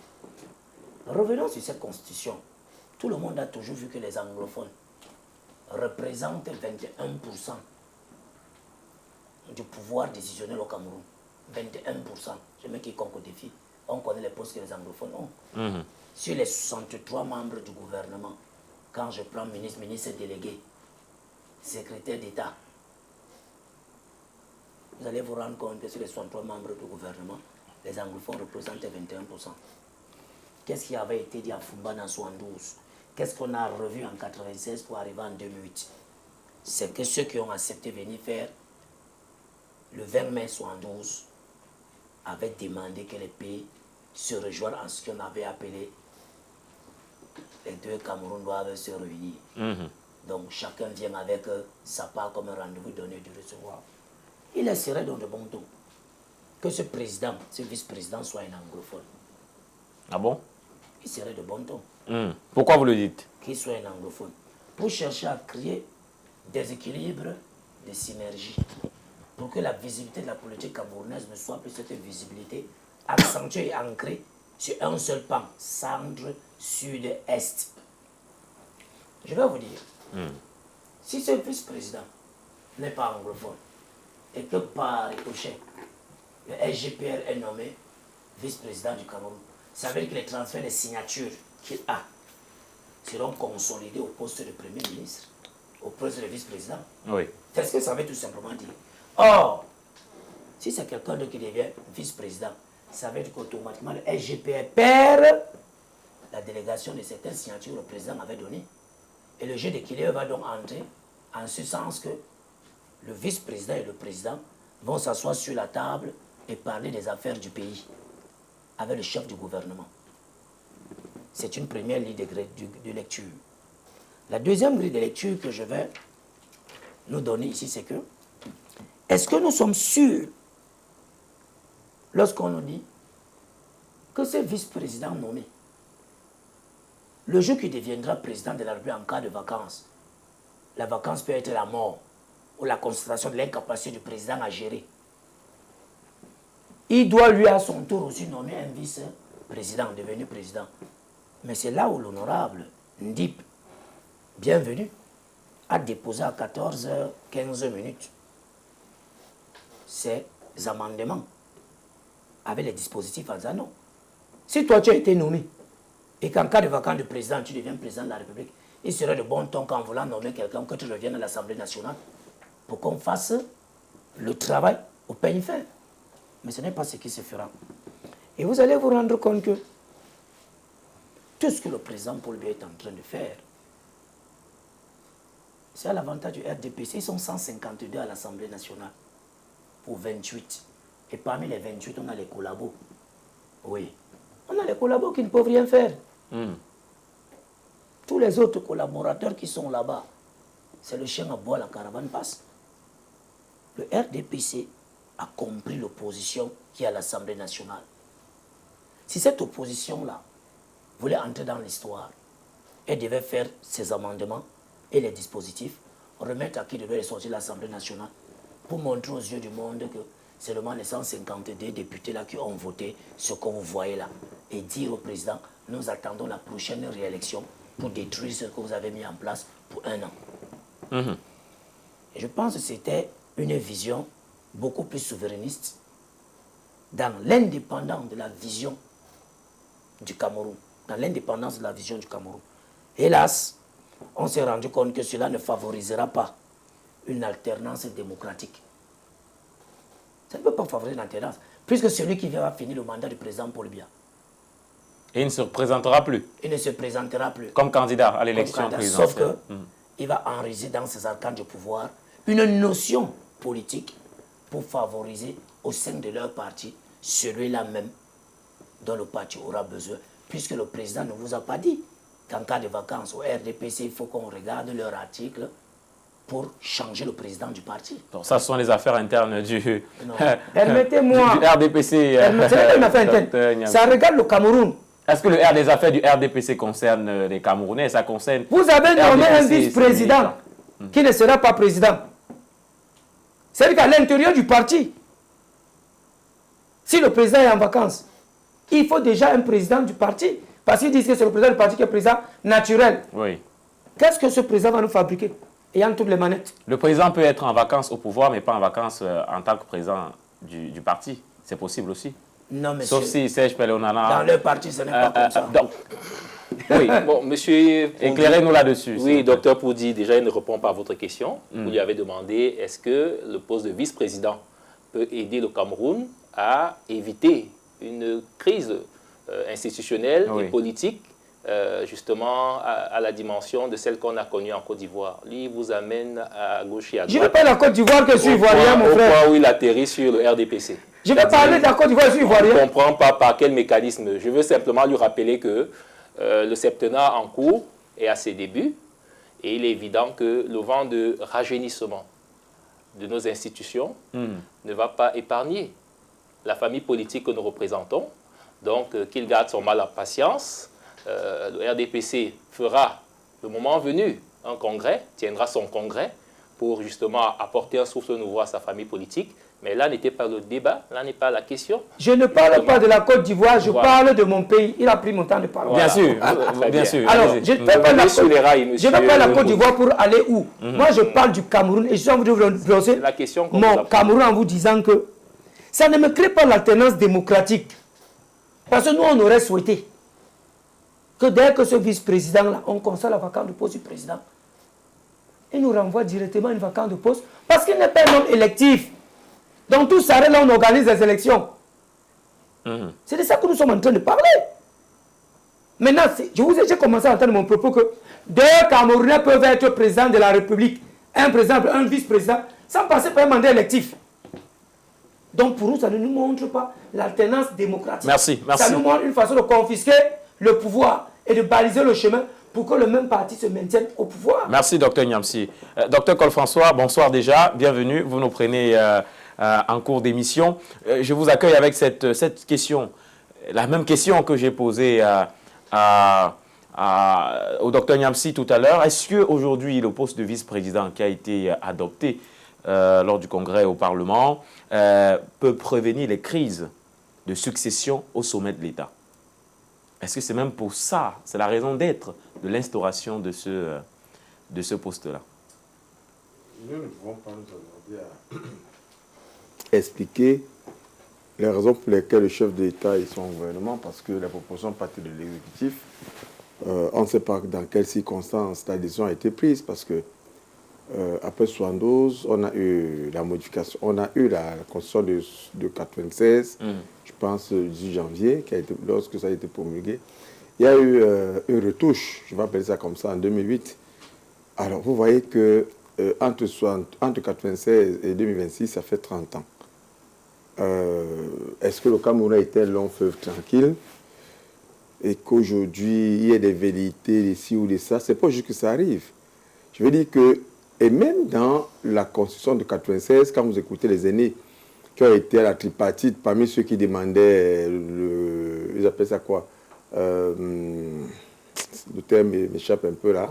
Revenons sur cette constitution. Tout le monde a toujours vu que les anglophones représentent 21% du pouvoir décisionnel au Cameroun. 21%. Je mets quiconque au défi. On connaît les postes que les anglophones ont. Sur les 63 membres du gouvernement, quand je prends ministre délégué, secrétaire d'État, vous allez vous rendre compte que sur les 63 membres du gouvernement, les anglophones représentent 21%. Qu'est-ce qui avait été dit à Fumba en 72? Qu'est-ce qu'on a revu en 96 pour arriver en 2008? C'est que ceux qui ont accepté de venir faire le 20 mai 72 avaient demandé que les pays se rejoignent en ce qu'on avait appelé les 2 Cameroun doivent se réunir. Donc chacun vient avec sa part comme un rendez-vous donné du recevoir. Il serait donc de bon ton que ce président, ce vice-président soit un anglophone. Ah bon? Il serait de bon ton. Pourquoi vous le dites? Qu'il soit un anglophone. Pour chercher à créer des équilibres, des synergies. Pour que la visibilité de la politique camerounaise ne soit plus cette visibilité accentuée et ancrée sur un seul pan, centre, sud, est. Je vais vous dire, si ce vice-président n'est pas anglophone et que par ricochet, le SGPR est nommé vice-président du Cameroun, ça veut dire que les transferts de signatures qu'il a seront consolidés au poste de Premier ministre, au poste de vice-président. Oui. C'est ce que ça veut tout simplement dire. Or, si c'est quelqu'un qui devient vice-président, ça veut dire qu'automatiquement le SGPR perd la délégation de certaines signatures que le président avait données. Et le jeu d'équilibre va donc entrer en ce sens que le vice-président et le président vont s'asseoir sur la table et parler des affaires du pays avec le chef du gouvernement. C'est une première ligne de lecture. La deuxième grille de lecture que je vais nous donner ici, c'est que est-ce que nous sommes sûrs, lorsqu'on nous dit que ce vice-président nommé, le jour qui deviendra président de la République en cas de vacances, la vacance peut être la mort ou la constatation de l'incapacité du président à gérer. Il doit lui à son tour aussi nommer un vice-président, devenu président. Mais c'est là où l'honorable Ndip, bienvenue, a déposé à 14h15 ses amendements avec les dispositifs en disant non. Si toi tu as été nommé et qu'en cas de vacances du président, tu deviens président de la République, il serait de bon ton qu'en voulant nommer quelqu'un que tu reviennes à l'Assemblée nationale pour qu'on fasse le travail au peigne fin. Mais ce n'est pas ce qui se fera. Et vous allez vous rendre compte que tout ce que le président Paul Biya est en train de faire, c'est à l'avantage du RDPC. Ils sont 152 à l'Assemblée nationale pour 28. Et parmi les 28, on a les collabos. Oui. On a les collabos qui ne peuvent rien faire. Tous les autres collaborateurs qui sont là-bas, c'est le chien à bois, la caravane passe. Le RDPC a compris l'opposition qui est à l'Assemblée nationale. Si cette opposition-là voulait entrer dans l'histoire, elle devait faire ses amendements et les dispositifs, remettre à qui devait sortir l'Assemblée nationale pour montrer aux yeux du monde que seulement les 152 députés-là qui ont voté ce que vous voyez là. Et dire au président, nous attendons la prochaine réélection pour détruire ce que vous avez mis en place pour 1 an. Et je pense que c'était une vision beaucoup plus souverainiste dans l'indépendance de la vision du Cameroun. Dans l'indépendance de la vision du Cameroun. Hélas, on s'est rendu compte que cela ne favorisera pas une alternance démocratique. Ça ne peut pas favoriser une alternance, puisque celui qui va finir le mandat du président Paul Biya. Et il ne se présentera plus. Il ne se présentera plus. Comme candidat à l'élection présidentielle. Sauf qu'il va enriser dans ses arcanes du pouvoir une notion politique pour favoriser au sein de leur parti celui-là même dont le parti aura besoin. Puisque le président ne vous a pas dit qu'en cas de vacances au RDPC, il faut qu'on regarde leur article pour changer le président du parti. Donc ça, ce sont les affaires internes du... Permettez-moi. Du RDPC. C'est une affaire interne. Ça regarde le Cameroun. Est-ce que les affaires du RDPC concernent les Camerounais? Ça concerne... Vous avez nommé un RDPC, vice-président qui ne sera pas président. C'est-à-dire qu'à l'intérieur du parti, si le président est en vacances, il faut déjà un président du parti. Parce qu'ils disent que c'est le président du parti qui est président naturel. Oui. Qu'est-ce que ce président va nous fabriquer, ayant toutes les manettes? Le président peut être en vacances au pouvoir, mais pas en vacances en tant que président du parti. C'est possible aussi. Non, monsieur. Sauf si Serge Pelonana... Dans leur parti, ce n'est pas comme ça. Donc, Oui, bon, monsieur... éclairez-nous là-dessus. Oui, docteur Poudi, déjà, il ne répond pas à votre question. Vous lui avez demandé, est-ce que le poste de vice-président peut aider le Cameroun à éviter une crise institutionnelle et politique, justement, à la dimension de celle qu'on a connue en Côte d'Ivoire. Lui, il vous amène à gauche et à droite. Je ne vais pas la Côte d'Ivoire que je suis ivoirien, mon frère. Au point où il atterrit sur le RDPC. Je vais parler de la Côte d'Ivoire, je suis ivoirien. Je ne comprends pas par quel mécanisme. Je veux simplement lui rappeler que le septennat en cours est à ses débuts et il est évident que le vent de rajeunissement de nos institutions ne va pas épargner la famille politique que nous représentons. Donc, qu'il garde son mal en patience. Le RDPC fera, le moment venu, un congrès, tiendra son congrès pour justement apporter un souffle nouveau à sa famille politique. Mais là n'était pas le débat, là n'est pas la question. Je ne parle pas de la Côte d'Ivoire, je parle de mon pays. Il a pris mon temps de parler. Bien sûr, bien sûr. Alors, je ne vais pas la Côte d'Ivoire pour aller où? Moi, je parle du Cameroun et je suis en train de vous brosser mon Cameroun en vous disant que ça ne me crée pas l'alternance démocratique. Parce que nous, on aurait souhaité que dès que ce vice-président-là, on constate la vacance de poste du président, il nous renvoie directement une vacance de poste parce qu'il n'est pas un homme électif. Donc tout s'arrête là, on organise les élections. C'est de ça que nous sommes en train de parler. Maintenant, j'ai commencé à entendre mon propos que 2 Camerounais peuvent être présidents de la République, un président, un vice-président, sans passer par un mandat électif. Donc pour nous, ça ne nous montre pas l'alternance démocratique. Merci. Ça nous montre une façon de confisquer le pouvoir et de baliser le chemin pour que le même parti se maintienne au pouvoir. Merci, docteur Niamsi. Docteur Cole-François, bonsoir déjà, bienvenue. Vous nous prenez en cours d'émission. Je vous accueille avec cette question, la même question que j'ai posée au docteur Niamsi tout à l'heure. Est-ce qu'aujourd'hui, le poste de vice-président qui a été adopté lors du congrès au Parlement peut prévenir les crises de succession au sommet de l'État? Est-ce que c'est même pour ça, c'est la raison d'être de l'instauration de ce poste-là? Nous ne pouvons pas nous aujourd'hui à expliquer les raisons pour lesquelles le chef de l'État et son gouvernement, parce que la proposition partie de l'exécutif, on ne sait pas dans quelles circonstances la décision a été prise, parce que après 72, on a eu la modification, on a eu la constitution de 96, je pense, le 10 janvier, lorsque ça a été promulgué. il y a eu une retouche, je vais appeler ça comme ça, en 2008. Alors, vous voyez que entre 1996 et 2026, ça fait 30 ans. Est-ce que le Cameroun a été un long fleuve tranquille et qu'aujourd'hui, il y a des velléités d'ici ou de ça? C'est pas juste que ça arrive. Je veux dire que, et même dans la constitution de 96, quand vous écoutez les aînés qui ont été à la tripartite, parmi ceux qui demandaient, ils appellent ça quoi, le terme m'échappe un peu là,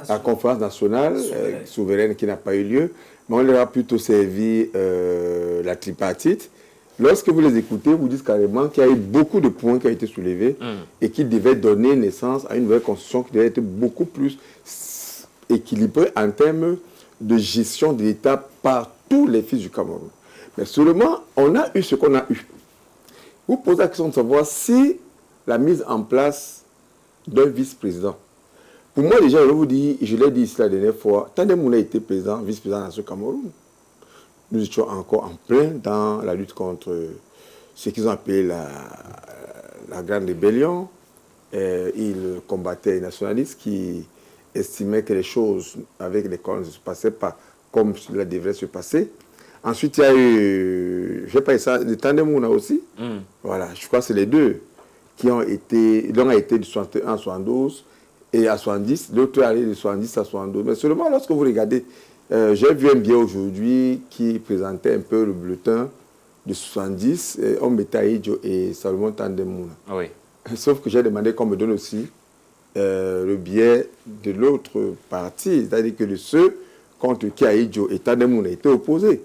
la conférence nationale souveraine qui n'a pas eu lieu, mais on leur a plutôt servi la tripartite. Lorsque vous les écoutez, vous dites carrément qu'il y a eu beaucoup de points qui ont été soulevés et qui devaient donner naissance à une nouvelle constitution qui devait être beaucoup plus équilibrée en termes de gestion de l'État par tous les fils du Cameroun. Mais seulement, on a eu ce qu'on a eu. Vous posez la question de savoir si la mise en place d'un vice-président. Pour moi, déjà, je vous dis, je l'ai dit ici la dernière fois, Tandem a été président, vice-président dans ce Cameroun. Nous étions encore en plein dans la lutte contre ce qu'ils ont appelé la Grande Rébellion. Ils combattaient les nationalistes qui estimaient que les choses avec les colons ne se passaient pas comme cela devrait se passer. Ensuite, il y a eu, je sais pas ça, le Tandem aussi. Voilà, je crois que c'est les deux qui ont été, l'un a été de 61 à 72 et à 70, l'autre est allé de 70 à 72. Mais seulement lorsque vous regardez, j'ai vu un billet aujourd'hui qui présentait un peu le bulletin de 70, on mettait Aïdjo et Salomon Tandem. Oui. Sauf que j'ai demandé qu'on me donne aussi le billet de l'autre parti, c'est-à-dire que de ceux contre qui Aïdjo et Tandem ont été opposés.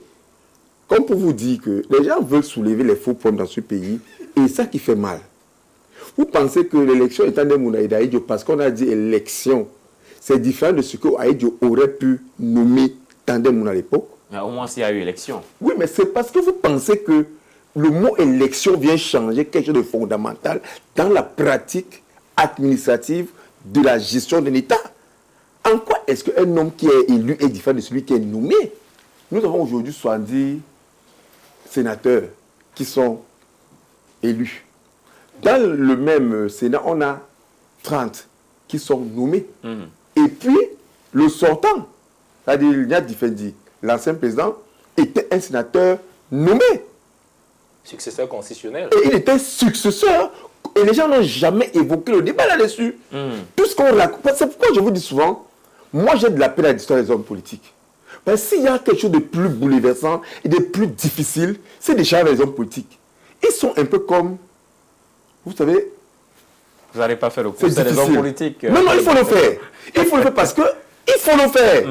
Comme pour vous dire que les gens veulent soulever les faux points dans ce pays, et c'est ça qui fait mal. Vous pensez que l'élection est Tandem et Aïdjo, parce qu'on a dit élection, c'est différent de ce que Aïdjo aurait pu nommer Tandem à l'époque. Au moins, s'il y a eu élection. Oui, mais c'est parce que vous pensez que le mot élection vient changer quelque chose de fondamental dans la pratique administrative de la gestion de l'État. En quoi est-ce qu'un homme qui est élu est différent de celui qui est nommé? Nous avons aujourd'hui 70 sénateurs qui sont élus. Dans le même Sénat, on a 30 qui sont nommés. Et puis, le sortant, c'est-à-dire Niat Difendi, l'ancien président, était un sénateur nommé. Successeur constitutionnel. Et il était successeur. Et les gens n'ont jamais évoqué le débat là-dessus. Tout ce qu'on raconte. C'est pourquoi je vous dis souvent, moi j'ai de la peine à l'histoire des hommes politiques. Parce que s'il y a quelque chose de plus bouleversant et de plus difficile, c'est déjà les hommes politiques. Ils sont un peu comme, vous savez... Vous n'allez pas faire le procès des hommes politiques. Non, il faut le faire. Il faut le faire parce que... Il faut le faire.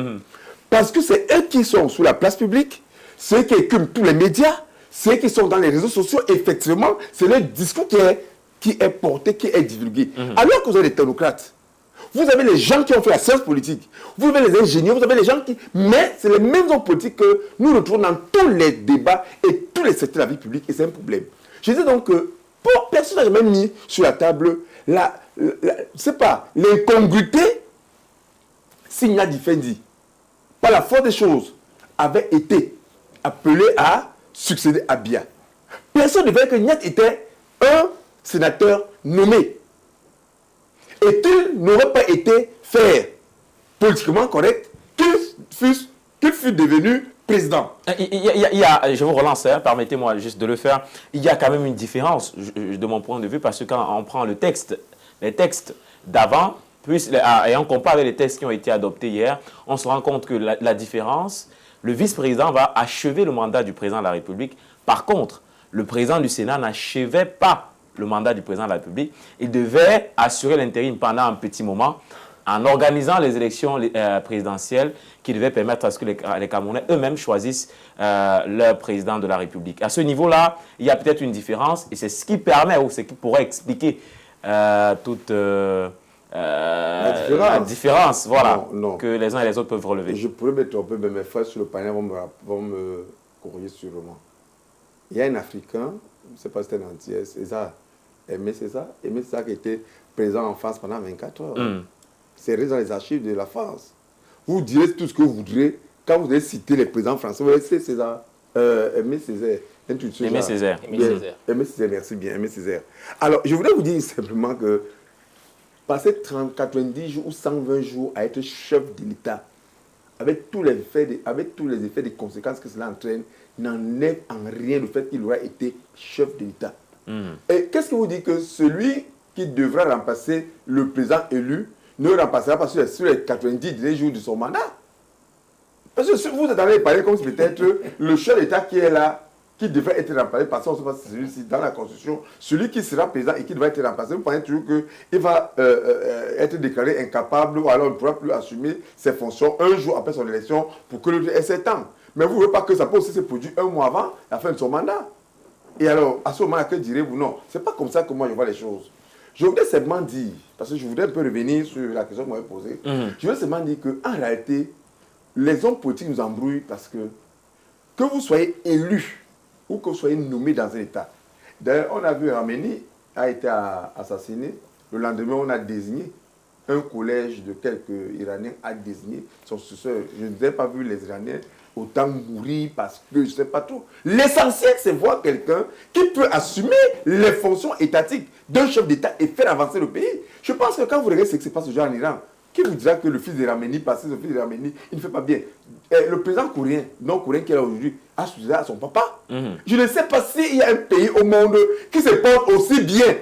Parce que c'est eux qui sont sous la place publique, ceux qui écument tous les médias, ceux qui sont dans les réseaux sociaux. Effectivement, c'est le discours qui est porté, qui est divulgué. Alors que vous avez des technocrates, vous avez les gens qui ont fait la science politique, vous avez les ingénieurs, vous avez les gens qui... Mais c'est les mêmes hommes politiques que nous retrouvons dans tous les débats et tous les secteurs de la vie publique, et c'est un problème. Je dis donc que personne n'a jamais mis sur la table l'incongruité si Niat Difendi, par la force des choses, avait été appelé à succéder à Biya. Personne ne veut que Niat était un sénateur nommé. Et qu'il n'aurait pas été fait politiquement correct qu'il fût devenu président. Je vous relance, permettez-moi juste de le faire. Il y a quand même une différence, de mon point de vue, parce que quand on prend les textes d'avant, et on compare avec les textes qui ont été adoptés hier, on se rend compte que la différence, le vice-président va achever le mandat du président de la République. Par contre, le président du Sénat n'achevait pas le mandat du président de la République. Il devait assurer l'intérim pendant un petit moment en organisant les élections présidentielles qui devaient permettre à ce que les Camerounais eux-mêmes choisissent leur président de la République. À ce niveau-là, il y a peut-être une différence et c'est ce qui permet ou ce qui pourrait expliquer toute la différence voilà, non. que les uns et les autres peuvent relever. Je pourrais me tromper, mais mes frères sur le panel vont me corriger sûrement. Il y a un Africain, je ne sais pas si c'était un entier, César, Aimé César qui était présent en France pendant 24 heures. C'est dans les archives de la France. Vous direz tout ce que vous voudrez. Quand vous allez citer les présidents français, vous allez citer César, Aimé Césaire. Aimé Césaire. Aimé Césaire, merci bien, Aimé Césaire. Alors, je voudrais vous dire simplement que passer 90 jours ou 120 jours à être chef de l'État, avec tous les effets des conséquences que cela entraîne, n'enlève en rien le fait qu'il aura été chef de l'État. Et qu'est-ce que vous dites que celui qui devra remplacer le président élu ne le remplacera pas sur les 90 derniers jours de son mandat? Parce que si vous êtes en train de parler comme si peut-être le chef d'État qui est là, qui devrait être remplacé, parce qu'on ne sait pas si celui-ci dans la Constitution, celui qui sera président et qui devrait être remplacé, vous pensez toujours qu'il va être déclaré incapable ou alors il ne pourra plus assumer ses fonctions un jour après son élection pour que l'autre ait 7 ans. Mais vous ne voulez pas que ça peut aussi se produire un mois avant la fin de son mandat. Et alors, à ce moment-là, que direz-vous? Non, ce n'est pas comme ça que moi je vois les choses. Je voudrais seulement dire, parce que je voudrais un peu revenir sur la question que vous m'avez posée, je voudrais seulement dire qu'en réalité, les hommes politiques nous embrouillent parce que vous soyez élu ou que vous soyez nommé dans un État. D'ailleurs, on a vu Rameni a été assassiné. Le lendemain, on a désigné un collège de quelques Iraniens a désigné son successeur. Je n'ai pas vu les Iraniens autant mourir parce que je ne sais pas trop. L'essentiel, c'est voir quelqu'un qui peut assumer les fonctions étatiques d'un chef d'État et faire avancer le pays. Je pense que quand vous regardez ce qui se passe aujourd'hui en Iran, qui vous dira que le fils de Rameni, parce que le fils de Rameni, il ne fait pas bien. Le président coréen, non-coréen qui est là aujourd'hui, a succédé à son papa. Je ne sais pas s'il y a un pays au monde qui se porte aussi bien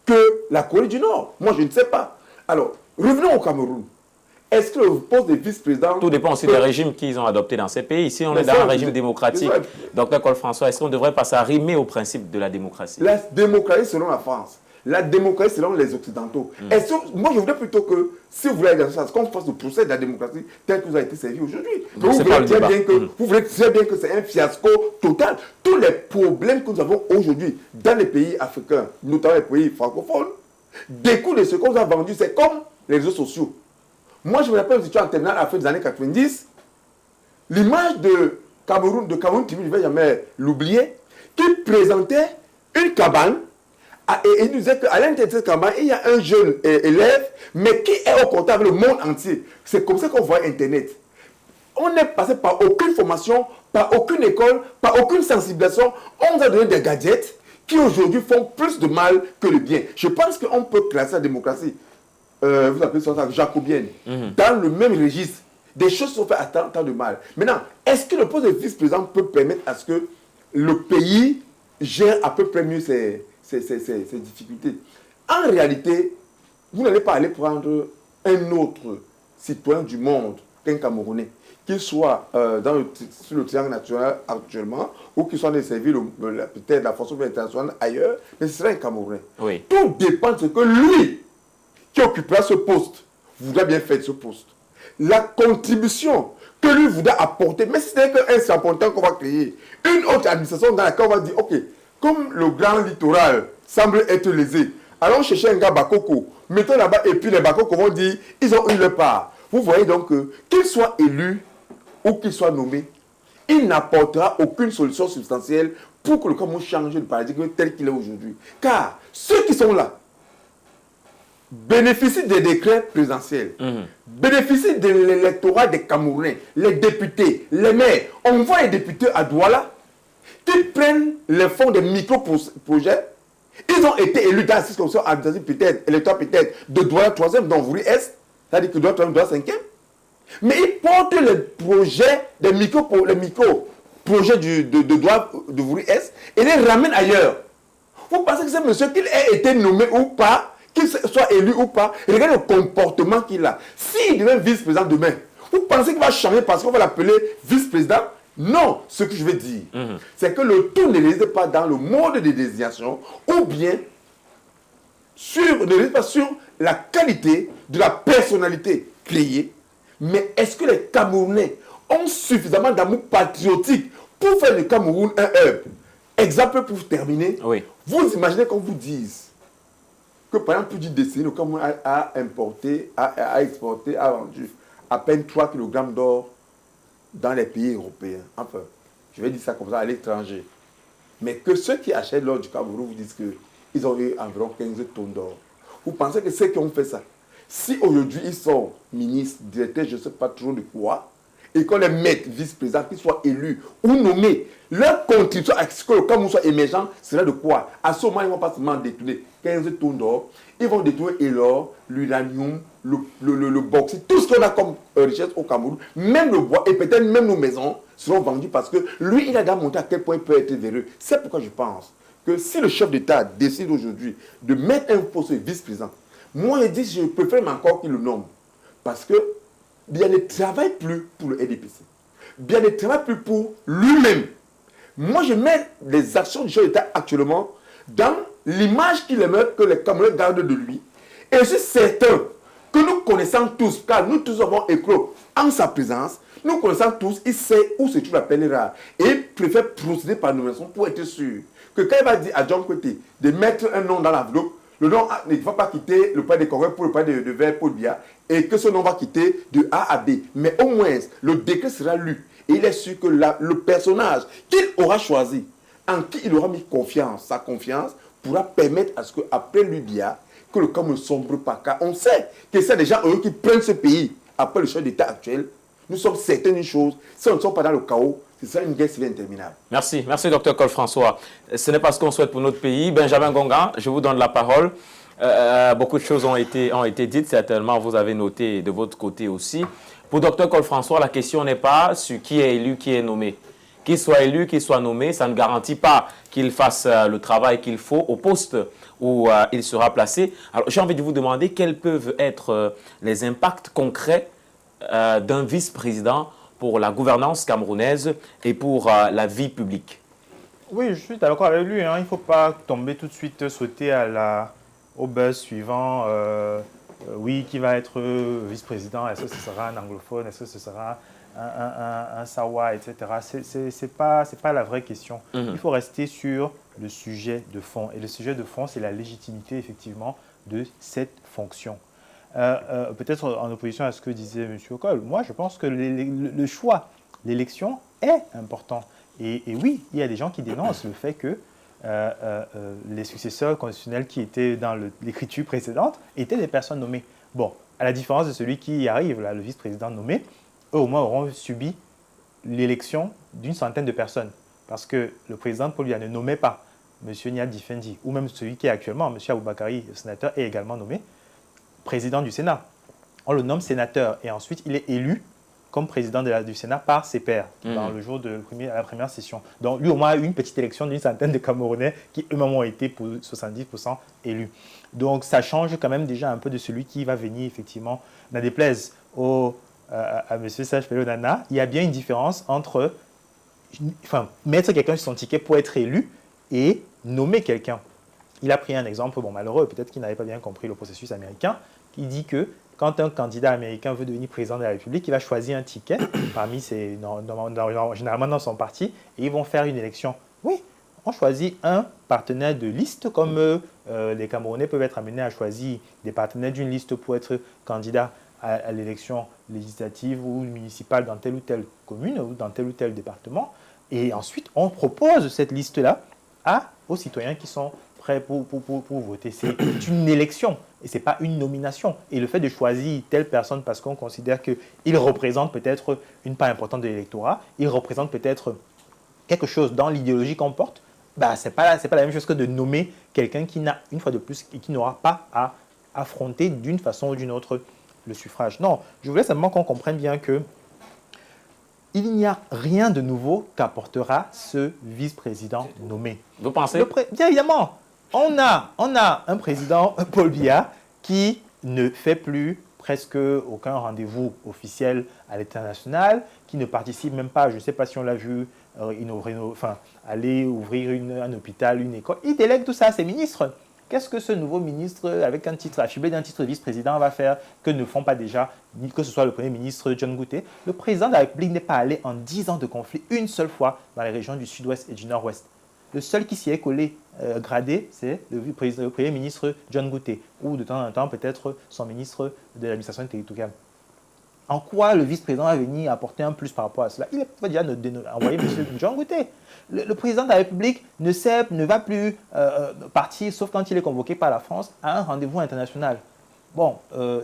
que la Corée du Nord. Moi, je ne sais pas. Alors, revenons au Cameroun. Est-ce que le poste de vice-président... Tout dépend aussi des régimes qu'ils ont adoptés dans ces pays. Si on est dans un régime démocratique, Dr Cole François, est-ce qu'on devrait pas s'arrimer au principe de la démocratie? La démocratie selon la France. La démocratie selon les Occidentaux. Moi, je voudrais plutôt que, si vous voulez aller dans ce sens, qu'on fasse le procès de la démocratie tel que vous avez été servi aujourd'hui. Vous voulez très bien que c'est un fiasco total. Tous les problèmes que nous avons aujourd'hui dans les pays africains, notamment les pays francophones, découlent de ce qu'on nous a vendu. C'est comme les réseaux sociaux. Moi, je me rappelle, si tu es en terminale à la fin des années 90, l'image de Cameroun TV, je ne vais jamais l'oublier, qui présentait une cabane. Et il nous disait qu'à l'intérieur de cette campagne, il y a un jeune élève, mais qui est au contact avec le monde entier. C'est comme ça qu'on voit Internet. On n'est passé par aucune formation, par aucune école, par aucune sensibilisation. On nous a donné des gadgets qui aujourd'hui font plus de mal que de bien. Je pense qu'on peut classer la démocratie, vous appelez ça jacobienne, dans le même registre. Des choses sont faites à tant de mal. Maintenant, est-ce que le poste de vice-président peut permettre à ce que le pays gère à peu près mieux ces difficultés? En réalité, vous n'allez pas aller prendre un autre citoyen du monde qu'un Camerounais, qu'il soit sur le triangle national actuellement, ou qu'il soit desservi peut-être la fonction internationale ailleurs, mais ce sera un Camerounais. Oui. Tout dépend de ce que lui, qui occupera ce poste, voudra bien faire de ce poste. La contribution que lui voudra apporter, mais si ce n'est qu'un important qu'on va créer, une autre administration dans laquelle on va dire, ok, comme le grand littoral semble être lésé, allons chercher un gars Bakoko, mettons là-bas, et puis les Bakoko vont dire, ils ont eu leur part. Vous voyez donc qu'il soit élu ou qu'il soit nommé, il n'apportera aucune solution substantielle pour que le Cameroun change de paradigme tel qu'il est aujourd'hui. Car ceux qui sont là bénéficient des décrets présidentiels, bénéficient de l'électorat des Camerounais, les députés, les maires. On voit les députés à Douala qui prennent les fonds des micro-projets. Ils ont été élus dans la circonscription administrative peut-être, électorat peut-être, de Douala 3e, dans Vouri-Est, c'est-à-dire que Douala 3e, Douala 5e. Mais ils portent les projets, les micro-projets de Douala de Vouri-Est et les ramènent ailleurs. Vous pensez que c'est monsieur qu'il ait été nommé ou pas, qu'il soit élu ou pas, regardez le comportement qu'il a. S'il devient vice-président demain, vous pensez qu'il va changer parce qu'on va l'appeler vice-président? Non, ce que je veux dire, c'est que le tout ne réside pas dans le mode de désignation ou bien ne réside pas sur la qualité de la personnalité créée, mais est-ce que les Camerounais ont suffisamment d'amour patriotique pour faire du Cameroun un hub? Exemple pour terminer, oui. Vous imaginez qu'on vous dise que par exemple, plus d'une décennie, le Cameroun a importé, a exporté, a vendu à peine 3 kg d'or dans les pays européens. Enfin, je vais dire ça comme ça à l'étranger. Mais que ceux qui achètent l'or du Cameroun vous disent qu'ils ont eu environ 15 tonnes d'or. Vous pensez que ceux qui ont fait ça, si aujourd'hui ils sont ministres, directeurs, je ne sais pas trop de quoi, et qu'on les mette vice-présidents, qu'ils soient élus ou nommés, leur contribution à ce que le Cameroun soit émergent sera de quoi? À ce moment, ils ne vont pas seulement détourner 15 tonnes d'or, ils vont détourner l'or, l'uranium, le bauxite, tout ce qu'on a comme richesse au Cameroun, même le bois et peut-être même nos maisons seront vendues parce que lui, il a déjà montré à quel point il peut être véreux. C'est pourquoi je pense que si le chef d'État décide aujourd'hui de mettre un poste de vice-président, moi je dis je préfère encore qu'il le nomme parce que bien ne travaille plus pour le RDPC, bien ne travaille plus pour lui-même. Moi je mets les actions du chef d'État actuellement dans l'image qu'il aimerait que les Camerounais gardent de lui. Et je suis certain que nous connaissons tous, car nous tous avons éclos en sa présence, nous connaissons tous, il sait où se trouve la perle rare. Et il préfère procéder par nomination pour être sûr que quand il va dire à John Côté de mettre un nom dans l'enveloppe, le nom ne va pas quitter le palais des Congrès pour le palais de Vert Paul Biya et que ce nom va quitter de A à B. Mais au moins, le décret sera lu. Et il est sûr que le personnage qu'il aura choisi, en qui il aura mis confiance, sa confiance, pourra permettre à ce qu'après lui Biya, que le Cameroun ne sombre pas. Car on sait que c'est des gens eux qui prennent ce pays après le chef d'État actuel. Nous sommes certains d'une chose, si on ne sommes pas dans le chaos, ce sera une guerre civile interminable. Merci, merci Dr Cole-François. Ce n'est pas ce qu'on souhaite pour notre pays. Benjamin Gongan, je vous donne la parole. Beaucoup de choses ont été dites, certainement vous avez noté de votre côté aussi. Pour Dr Cole-François, la question n'est pas sur qui est élu, qui est nommé. Qu'il soit élu, qu'il soit nommé, ça ne garantit pas qu'il fasse le travail qu'il faut au poste où il sera placé. Alors j'ai envie de vous demander quels peuvent être les impacts concrets d'un vice-président pour la gouvernance camerounaise et pour la vie publique. Oui, je suis d'accord avec lui. Il ne faut pas tomber tout de suite, sauter au buzz suivant. Oui, qui va être vice-président? Est-ce que ce sera un anglophone? Est-ce que ce sera un Sawa, etc. C'est pas la vraie question. Il faut rester sur le sujet de fond. Et le sujet de fond, c'est la légitimité, effectivement, de cette fonction. Peut-être en opposition à ce que disait M. Ocol, moi, je pense que le choix, l'élection est important. Et oui, il y a des gens qui dénoncent le fait que les successeurs constitutionnels qui étaient dans l'écriture précédente étaient des personnes nommées. Bon, à la différence de celui qui y arrive, là, le vice-président nommé, eux au moins auront subi l'élection d'une centaine de personnes. Parce que le président Paul Biya ne nommait pas M. Niad Difendi, ou même celui qui est actuellement, M. Aboubakari, le sénateur, est également nommé président du Sénat. On le nomme sénateur et ensuite il est élu comme président du Sénat par ses pairs dans le jour de la première session. Donc lui au moins a eu une petite élection d'une centaine de Camerounais qui eux-mêmes ont été pour 70% élus. Donc ça change quand même déjà un peu de celui qui va venir effectivement, n'en déplaise à M. Serge Pelonana, il y a bien une différence entre mettre quelqu'un sur son ticket pour être élu et nommer quelqu'un. Il a pris un exemple malheureux, peut-être qu'il n'avait pas bien compris le processus américain, qui dit que quand un candidat américain veut devenir président de la République, il va choisir un ticket parmi généralement dans son parti, et ils vont faire une élection. Oui, on choisit un partenaire de liste, comme les Camerounais peuvent être amenés à choisir des partenaires d'une liste pour être candidat à l'élection législative ou municipale dans telle ou telle commune ou dans tel ou tel département. Et ensuite, on propose cette liste-là aux citoyens qui sont prêts pour voter. C'est une élection et ce n'est pas une nomination. Et le fait de choisir telle personne parce qu'on considère qu'il représente peut-être une part importante de l'électorat, il représente peut-être quelque chose dans l'idéologie qu'on porte, ce n'est pas la même chose que de nommer quelqu'un qui n'a, une fois de plus, et qui n'aura pas à affronter d'une façon ou d'une autre le suffrage. Non, je voulais simplement qu'on comprenne bien que il n'y a rien de nouveau qu'apportera ce vice-président nommé. Vous pensez? Bien évidemment, on a un président, Paul Biya, qui ne fait plus presque aucun rendez-vous officiel à l'international, qui ne participe même pas, je ne sais pas si on l'a vu, aller ouvrir un hôpital, une école. Il délègue tout ça à ses ministres. Qu'est-ce que ce nouveau ministre, avec un titre affiché d'un titre de vice-président, va faire que ne font pas déjà, que ce soit le Premier ministre John Gouté? Le président de la République n'est pas allé en 10 ans de conflit une seule fois dans les régions du sud-ouest et du nord-ouest. Le seul qui s'y est collé, gradé, c'est le Premier ministre John Gouté, ou de temps en temps peut-être son ministre de l'administration territoriale. En quoi le vice-président va venir apporter un plus par rapport à cela? Il va déjà envoyer M. John Gouté. Le président de la République ne va plus partir, sauf quand il est convoqué par la France, à un rendez-vous international. bon,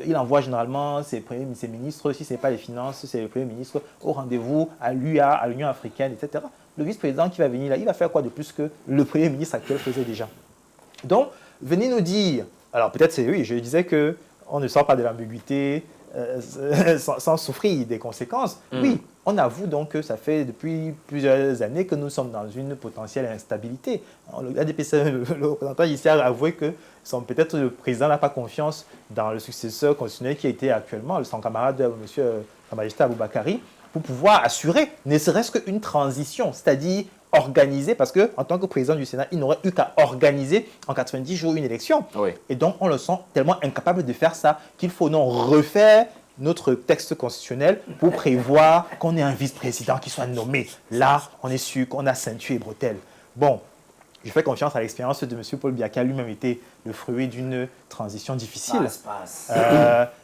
il envoie généralement ses ministres, si ce n'est pas les finances, c'est le Premier ministre, au rendez-vous à l'UA, à l'Union africaine, etc. Le vice-président qui va venir là, il va faire quoi de plus que le Premier ministre actuel faisait déjà? Donc, venez nous dire, alors peut-être c'est oui, je disais qu'on ne sort pas de l'ambiguïté sans souffrir des conséquences. Oui, on avoue donc que ça fait depuis plusieurs années que nous sommes dans une potentielle instabilité. Le ADPC, le représentant ici a avoué que peut-être le président n'a pas confiance dans le successeur constitutionnel qui a été actuellement, son camarade, M. Sa Majesté Aboubakari, pour pouvoir assurer ne serait-ce qu'une transition, c'est-à-dire organiser, parce qu'en tant que président du Sénat, il n'aurait eu qu'à organiser en 90 jours une élection. Oui. Et donc, on le sent tellement incapable de faire ça qu'il faut non refaire notre texte constitutionnel pour prévoir qu'on ait un vice-président qui soit nommé. Là, on est sûr qu'on a ceinture et bretelles. Bon, je fais confiance à l'expérience de M. Paul Biya, qui a lui-même été le fruit d'une transition difficile.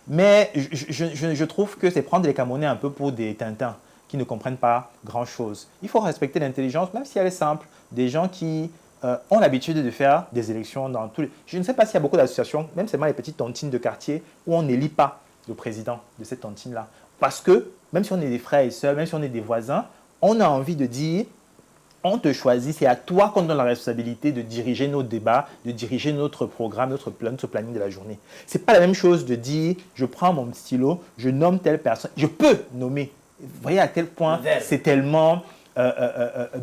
Mais je trouve que c'est prendre les Camerounais un peu pour des Tintins qui ne comprennent pas grand-chose. Il faut respecter l'intelligence, même si elle est simple, des gens qui ont l'habitude de faire des élections dans tous les... Je ne sais pas s'il y a beaucoup d'associations, même seulement les petites tontines de quartier, où on n'élit pas le président de cette tontine-là. Parce que, même si on est des frères et sœurs, même si on est des voisins, on a envie de dire, on te choisit, c'est à toi qu'on donne la responsabilité de diriger nos débats, de diriger notre programme, notre planning de la journée. Ce n'est pas la même chose de dire, je prends mon stylo, je nomme telle personne, je peux nommer. Vous voyez à quel point c'est tellement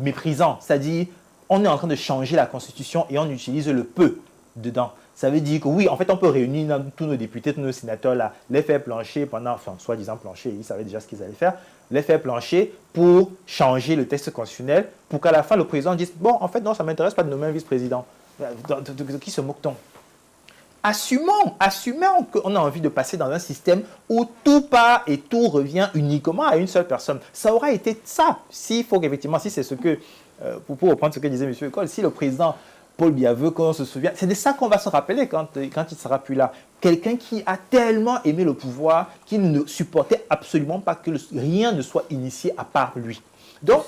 méprisant. C'est-à-dire, on est en train de changer la Constitution et on utilise le « peu » dedans. Ça veut dire que oui, en fait, on peut réunir tous nos députés, tous nos sénateurs là, les faire plancher pendant, enfin, soi-disant plancher, ils savaient déjà ce qu'ils allaient faire, les faire plancher pour changer le texte constitutionnel, pour qu'à la fin, le président dise, bon, en fait, non, ça ne m'intéresse pas de nommer un vice-président. De qui se moque-t-on? Assumons qu'on a envie de passer dans un système où tout part et tout revient uniquement à une seule personne. Ça aura été ça. S'il faut qu'effectivement, si c'est ce que, pour reprendre ce que disait M. Ecole, si le président Paul Biya veut qu'on se souvienne, c'est de ça qu'on va se rappeler quand il ne sera plus là. Quelqu'un qui a tellement aimé le pouvoir qu'il ne supportait absolument pas que rien ne soit initié à part lui. Donc,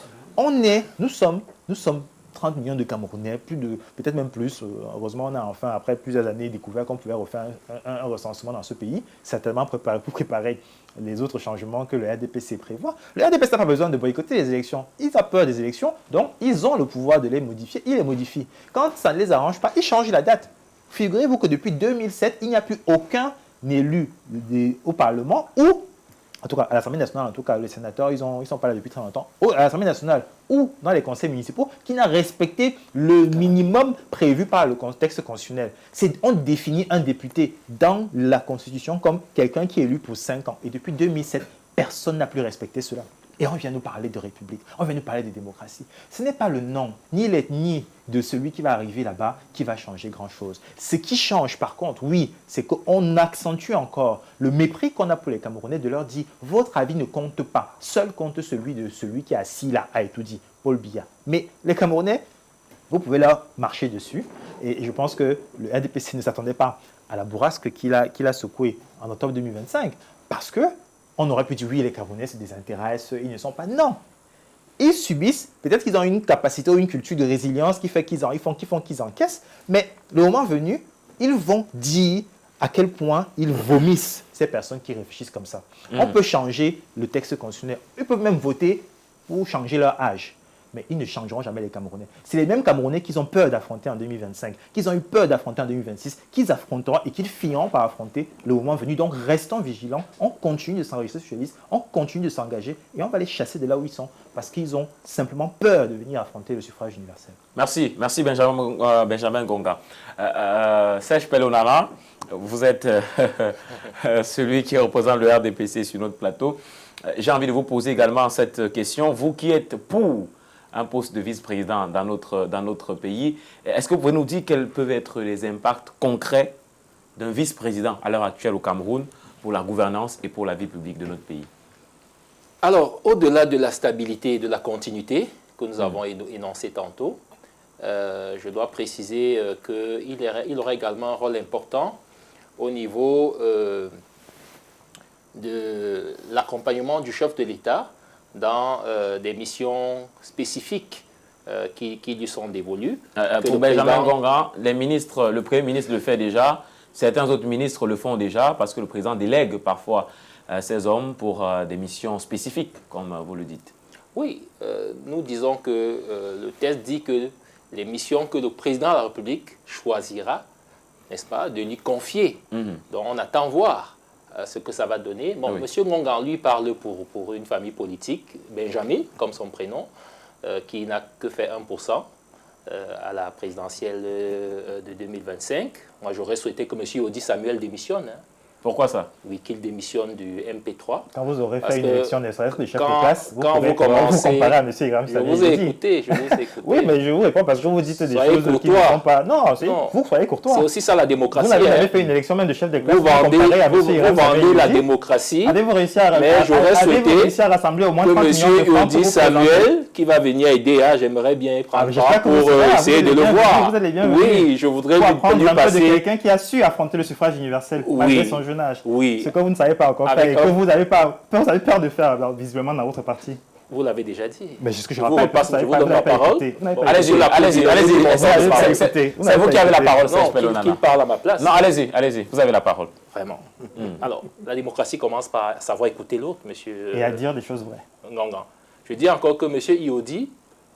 nous sommes 30 millions de Camerounais, peut-être même plus. Heureusement, on a enfin, après plusieurs années, découvert qu'on pouvait refaire un recensement dans ce pays, certainement pour préparer les autres changements que le RDPC prévoit. Le RDPC n'a pas besoin de boycotter les élections. Ils ont peur des élections, donc ils ont le pouvoir de les modifier. Ils les modifient. Quand ça ne les arrange pas, ils changent la date. Figurez-vous que depuis 2007, il n'y a plus aucun élu au Parlement ou, en tout cas à l'Assemblée nationale, en tout cas les sénateurs, ils sont pas là depuis très longtemps, à l'Assemblée nationale ou dans les conseils municipaux, qui n'a respecté le minimum prévu par le contexte constitutionnel. On définit un député dans la Constitution comme quelqu'un qui est élu pour 5 ans. Et depuis 2007, personne n'a plus respecté cela. Et on vient nous parler de république, on vient nous parler de démocratie. Ce n'est pas le nom, ni l'ethnie de celui qui va arriver là-bas qui va changer grand-chose. Ce qui change par contre, oui, c'est qu'on accentue encore le mépris qu'on a pour les Camerounais de leur dire « votre avis ne compte pas, seul compte celui de celui qui est assis là », a tout dit, Paul Biya. Mais les Camerounais, vous pouvez leur marcher dessus. Et je pense que le RDPC ne s'attendait pas à la bourrasque qu'il a secouée en octobre 2025 parce que on aurait pu dire oui, les Camerounais se désintéressent, ils ne sont pas. Non. Ils subissent, peut-être qu'ils ont une capacité ou une culture de résilience qui fait qu'ils encaissent, mais le moment venu, ils vont dire à quel point ils vomissent ces personnes qui réfléchissent comme ça. On peut changer le texte constitutionnel. Ils peuvent même voter pour changer leur âge. Mais ils ne changeront jamais les Camerounais. C'est les mêmes Camerounais qu'ils ont peur d'affronter en 2025, qu'ils ont eu peur d'affronter en 2026, qu'ils affronteront et qu'ils finiront par affronter le moment venu. Donc restons vigilants, on continue de s'enregistrer sur les listes, on continue de s'engager et on va les chasser de là où ils sont parce qu'ils ont simplement peur de venir affronter le suffrage universel. Merci Benjamin Gonga. Serge Pelonara, vous êtes celui qui représente le RDPC sur notre plateau. J'ai envie de vous poser également cette question. Vous qui êtes pour un poste de vice-président dans notre pays, est-ce que vous pouvez nous dire quels peuvent être les impacts concrets d'un vice-président à l'heure actuelle au Cameroun pour la gouvernance et pour la vie publique de notre pays? Alors, au-delà de la stabilité et de la continuité que nous avons énoncé tantôt, je dois préciser qu'il aura également un rôle important au niveau de l'accompagnement du chef de l'État dans des missions spécifiques qui lui sont dévolues. Pour Benjamin Gonga, le Premier ministre le fait déjà. Certains autres ministres le font déjà parce que le président délègue parfois ses hommes pour des missions spécifiques, comme vous le dites. Oui, nous disons que le texte dit que les missions que le président de la République choisira, n'est-ce pas, de lui confier. Donc on attend voir ce que ça va donner. Bon, Oui. M. Ngongan, lui, parle pour une famille politique, Benjamin, comme son prénom, qui n'a que fait 1% à la présidentielle de 2025. Moi, j'aurais souhaité que M. Audi Samuel démissionne. Hein. Pourquoi ça? Oui, qu'il démissionne du MP3. Quand vous aurez Parce fait une que élection de chef de quand classe, vous vous pouvez commencez- vous comparer à M. Iram Je Samuel vous ai Audi. écouté, je vous ai écouté. Oui, mais je vous réponds parce que vous dites des Soyez choses qui ne courtois. sont pas... Non, Non. vous soyez courtois. C'est aussi ça la démocratie. Vous n'avez hein. jamais fait une élection même de chef de classe. Vous vendez, comparé à M. vous Iram vendez Samuel la Audi. démocratie Avez-vous réussi à, Mais j'aurais souhaité réussi à rassembler au moins que 30 millions de M. francs pour Audi vous présenter? Samuel, qui va venir aider, hein, j'aimerais bien prendre j'espère part que vous pour serez là, essayer vous de le allez bien voir. venir, vous allez bien venir. Oui, je voudrais Pour lui apprendre un peu de passer. quelqu'un qui a su affronter le suffrage universel malgré son jeune âge. Oui. Ce que vous ne savez pas encore faire Avec et que un- vous avez peur de faire alors, visiblement dans votre parti. Vous l'avez déjà dit. Mais c'est ce que je vous rappelle, repasse, vous n'avez je vous pas- donne vous la n'avez pas parole. écouté. Vous n'avez Bon, pas Allez-y, vous allez-y, l'applaudissez. allez-y. Bon, vous n'avez pas C'est écouté. Vous c'est n'avez vous pas qui avez la écouté. parole, Non, Serge Pelonana. qu'il parle à ma place. Non, allez-y, allez-y, vous avez la parole. Vraiment. Alors, la démocratie commence par savoir écouter l'autre, monsieur. Et à dire des choses vraies. Ngongan. Je dis encore que M. Iodi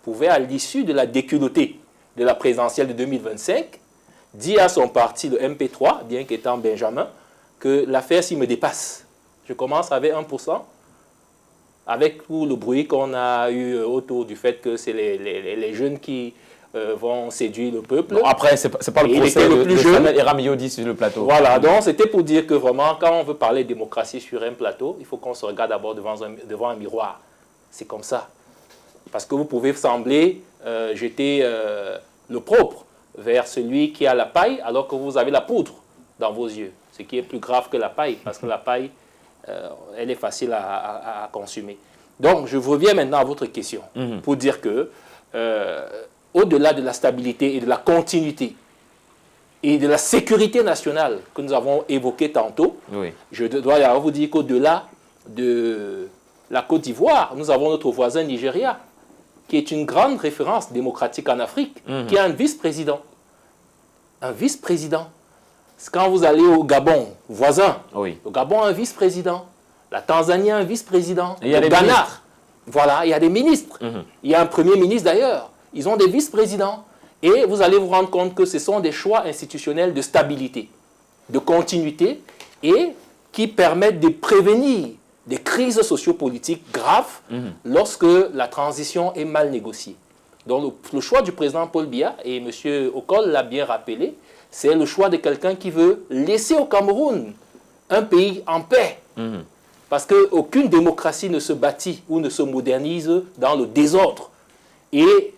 pouvait, à l'issue de la déculottée de la présidentielle de 2025, dire à son parti, le MP3, bien qu'étant Benjamin, que l'affaire s'y me dépasse. Je commence avec 1%, avec tout le bruit qu'on a eu autour du fait que c'est les jeunes qui vont séduire le peuple. Bon, après, c'est pas le Il procès était le de plus jeune. Samuel Iram Yodi sur le plateau. Voilà, donc c'était pour dire que vraiment, quand on veut parler de démocratie sur un plateau, il faut qu'on se regarde d'abord devant un miroir. C'est comme ça. Parce que vous pouvez sembler jeter le propre vers celui qui a la paille, alors que vous avez la poudre dans vos yeux. Ce qui est plus grave que la paille, parce que la paille, elle est facile à consommer. Donc, je reviens maintenant à votre question, pour dire que, au-delà de la stabilité et de la continuité, et de la sécurité nationale que nous avons évoquée tantôt, Oui. je dois vous dire qu'au-delà de la Côte d'Ivoire, nous avons notre voisin Nigeria, qui est une grande référence démocratique en Afrique, qui a un vice-président. Un vice-président. Quand vous allez au Gabon, voisin, Oui. le Gabon a un vice-président, la Tanzanie a un vice-président, Et il y a le des Ghana, ministres. voilà, il y a des ministres. Il y a un premier ministre d'ailleurs. Ils ont des vice-présidents. Et vous allez vous rendre compte que ce sont des choix institutionnels de stabilité, de continuité, et qui permettent de prévenir des crises sociopolitiques graves lorsque la transition est mal négociée. Donc le choix du président Paul Biya, et M. Okol l'a bien rappelé, c'est le choix de quelqu'un qui veut laisser au Cameroun un pays en paix. Parce qu'aucune démocratie ne se bâtit ou ne se modernise dans le désordre. Et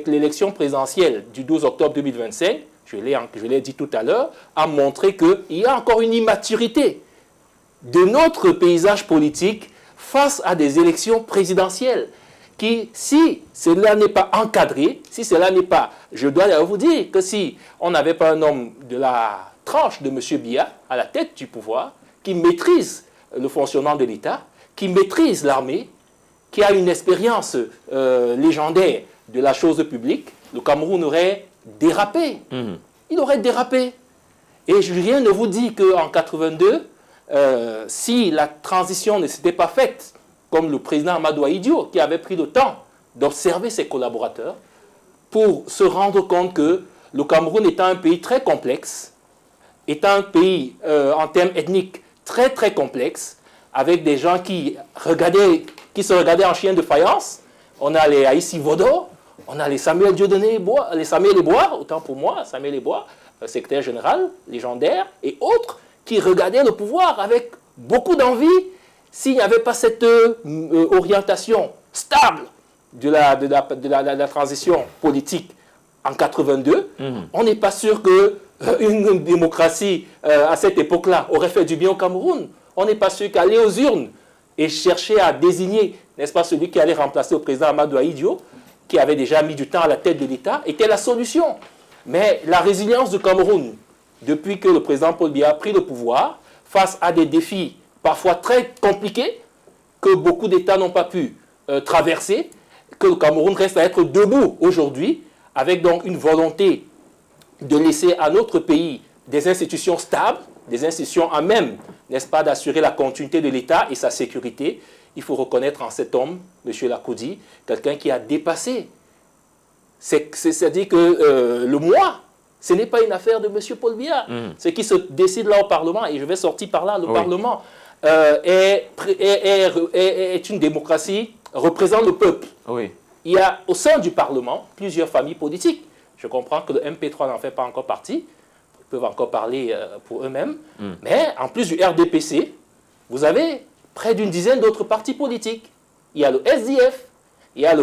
l'élection présidentielle du 12 octobre 2025, je l'ai dit tout à l'heure, a montré qu'il y a encore une immaturité de notre paysage politique face à des élections présidentielles qui, si cela n'est pas encadré, si cela n'est pas... Je dois vous dire que si on n'avait pas un homme de la tranche de M. Biya à la tête du pouvoir, qui maîtrise le fonctionnement de l'État, qui maîtrise l'armée, qui a une expérience légendaire de la chose publique, le Cameroun aurait dérapé. Il aurait dérapé. Et rien ne vous dit qu'en 82, si la transition ne s'était pas faite, comme le président Amadou Ahidjo, qui avait pris le temps d'observer ses collaborateurs, pour se rendre compte que le Cameroun étant un pays très complexe, étant un pays en termes ethniques très très complexe, avec des gens qui se regardaient en chien de faïence. On a les Aïssi Vodo, on a les Samuel Dieudonné Bois, les Samuel Ebois, autant pour moi, Samuel Ebois, secrétaire général, légendaire, et autres, qui regardaient le pouvoir avec beaucoup d'envie. S'il n'y avait pas cette orientation stable de la transition politique en 82, on n'est pas sûr qu'une démocratie à cette époque-là aurait fait du bien au Cameroun. On n'est pas sûr qu'aller aux urnes et chercher à désigner, n'est-ce pas, celui qui allait remplacer le président Amadou Ahidjo, qui avait déjà mis du temps à la tête de l'État, était la solution. Mais la résilience du Cameroun, depuis que le président Paul Biya a pris le pouvoir, face à des défis parfois très compliqués, que beaucoup d'États n'ont pas pu traverser, que le Cameroun reste à être debout aujourd'hui, avec donc une volonté de laisser à notre pays des institutions stables, des institutions à même, n'est-ce pas, d'assurer la continuité de l'État et sa sécurité, il faut reconnaître en cet homme, M. Lakoudi, quelqu'un qui a dépassé. C'est-à-dire que le moi, ce n'est pas une affaire de M. Paul Biya. Ce qui se décide là au Parlement, et je vais sortir par là, le Parlement est une démocratie, représente le peuple. Oui. Il y a au sein du Parlement plusieurs familles politiques. Je comprends que le MP3 n'en fait pas encore partie. Ils peuvent encore parler pour eux-mêmes. Mais en plus du RDPC, vous avez près d'une dizaine d'autres partis politiques. Il y a le SDF, il y a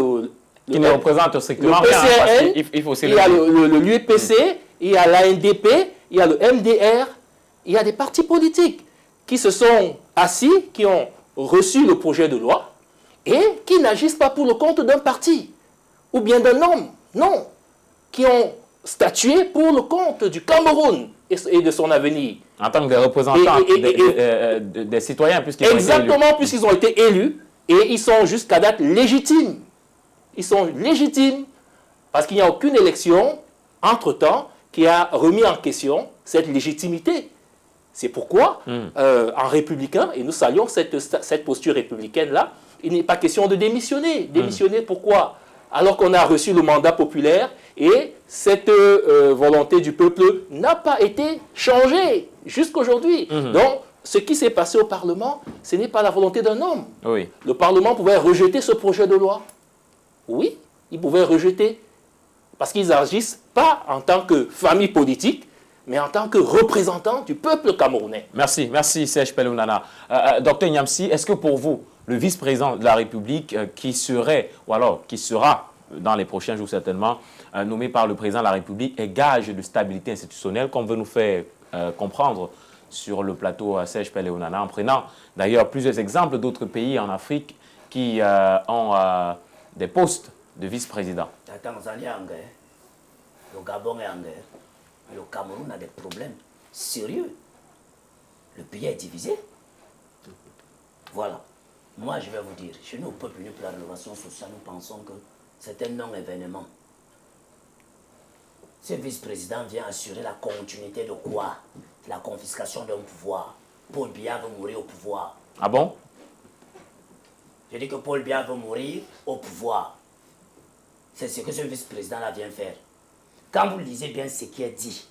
qui ne représente strictement le rien. PCN, Il faut aussi il y a l'UEPC, il y a l'ANDP, il y a le MDR. Il y a des partis politiques qui se sont assis, qui ont reçu le projet de loi et qui n'agissent pas pour le compte d'un parti ou bien d'un homme. Non. Qui ont statué pour le compte du Cameroun et de son avenir. En tant que des représentants des citoyens, puisqu'ils ont été élus. Exactement, puisqu'ils ont été élus et ils sont jusqu'à date légitimes. Ils sont légitimes parce qu'il n'y a aucune élection, entre-temps, qui a remis en question cette légitimité. C'est pourquoi, en républicain, et nous saluons cette posture républicaine-là, il n'est pas question de démissionner. Démissionner pourquoi? Alors qu'on a reçu le mandat populaire et cette volonté du peuple n'a pas été changée jusqu'aujourd'hui. Donc, ce qui s'est passé au Parlement, ce n'est pas la volonté d'un homme. Oui. Le Parlement pouvait rejeter ce projet de loi. Oui, il pouvait rejeter. Parce qu'ils n'agissent pas en tant que famille politique, mais en tant que représentants du peuple camerounais. Merci, merci Serge Pelounana. Docteur Nyamsi, est-ce que pour vous, le vice-président de la République qui serait, ou alors qui sera dans les prochains jours certainement, nommé par le président de la République est gage de stabilité institutionnelle, comme veut nous faire comprendre sur le plateau Serge Pelounana, en prenant d'ailleurs plusieurs exemples d'autres pays en Afrique qui ont des postes de vice-président? La Tanzanie est en guerre, le Gabon est en guerre, mais le Cameroun a des problèmes sérieux. Le pays est divisé. Voilà. Moi, je vais vous dire, chez nous, au peuple uni pour la rénovation sociale, nous pensons que c'est un non-événement. Ce vice-président vient assurer la continuité de quoi? La confiscation d'un pouvoir. Paul Biya veut mourir au pouvoir. Ah bon? Je dis que Paul Biya veut mourir au pouvoir. C'est ce que ce vice-président-là vient faire. Quand vous lisez bien ce qui est dit,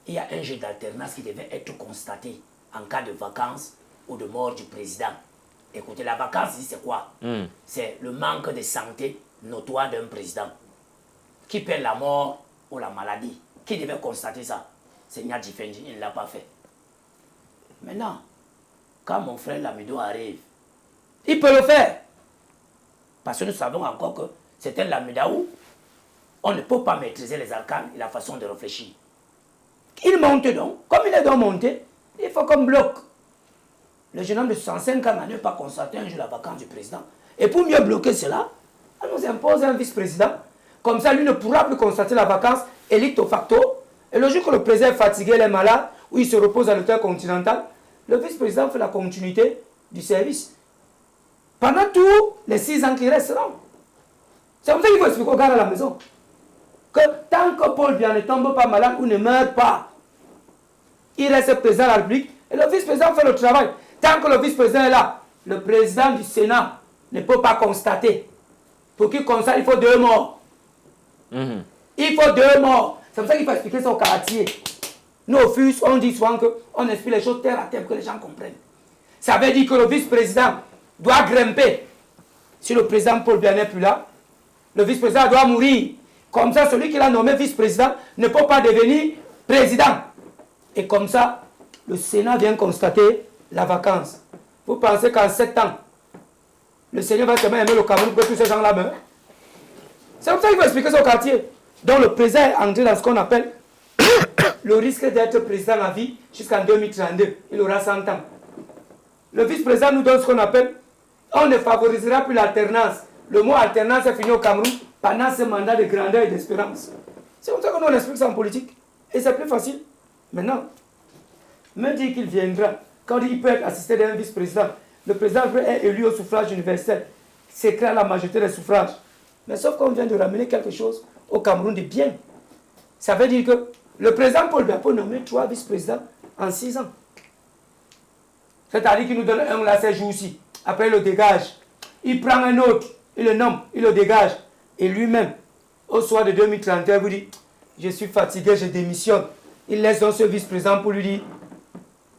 il y a un jeu d'alternance qui devait être constaté en cas de vacances ou de mort du président. Écoutez, la vacance, c'est quoi? C'est le manque de santé notoire d'un président qui perd la mort ou la maladie. Qui devait constater ça? C'est Nyadji Fenji, il ne l'a pas fait. Maintenant, quand mon frère Lamido arrive, il peut le faire. Parce que nous savons encore que c'est un Lamida où on ne peut pas maîtriser les arcanes et la façon de réfléchir. Il monte donc. Comme il est donc monté, il faut qu'on bloque. Le jeune homme de 65 ans n'a pas constaté un jour la vacance du président. Et pour mieux bloquer cela, on nous impose un vice-président. Comme ça, lui ne pourra plus constater la vacance icto facto. Et le jour que le président est fatigué, il est malade, ou il se repose à l'hôtel continental, le vice-président fait la continuité du service. Pendant tous les 6 ans qui resteront. C'est comme ça qu'il faut expliquer aux gars à la maison. Que tant que Paul Biya ne tombe pas malade ou ne meurt pas, il reste président de la République et le vice-président fait le travail. Tant que le vice-président est là, le président du Sénat ne peut pas constater. Pour qu'il constate, il faut 2 morts. Il faut 2 morts. C'est pour ça qu'il faut expliquer ça au quartier. Nous, au FUS, on dit souvent qu'on explique les choses terre à terre pour que les gens comprennent. Ça veut dire que le vice-président doit grimper. Si le président Paul Biya n'est plus là, le vice-président doit mourir. Comme ça, celui qui l'a nommé vice-président ne peut pas devenir président. Et comme ça, le Sénat vient constater la vacance. Vous pensez qu'en 7 ans, le Seigneur va tellement aimer le Cameroun pour que tous ces gens-là meurent? C'est comme ça qu'il faut expliquer ça au quartier. Donc le président est entré dans ce qu'on appelle le risque d'être président à vie jusqu'en 2032. Il aura 100 ans. Le vice-président nous donne ce qu'on appelle, on ne favorisera plus l'alternance. Le mot alternance est fini au Cameroun pendant ce mandat de grandeur et d'espérance. C'est comme ça que nous on explique ça en politique. Et c'est plus facile. Maintenant, me dire qu'il viendra, quand il peut être assisté d'un vice-président, le président est élu au suffrage universel, c'est clair la majorité des suffrages. Mais sauf qu'on vient de ramener quelque chose au Cameroun de bien. Ça veut dire que Le président Paul Biya peut nommer 3 vice-présidents en 6 ans. C'est-à-dire qu'il nous donne un là ces jours-ci. Après, il le dégage. Il prend un autre, il le nomme, il le dégage. Et lui-même, au soir de 2031, vous dit, je suis fatigué, je démissionne. Il laisse donc ce vice-président pour lui dire,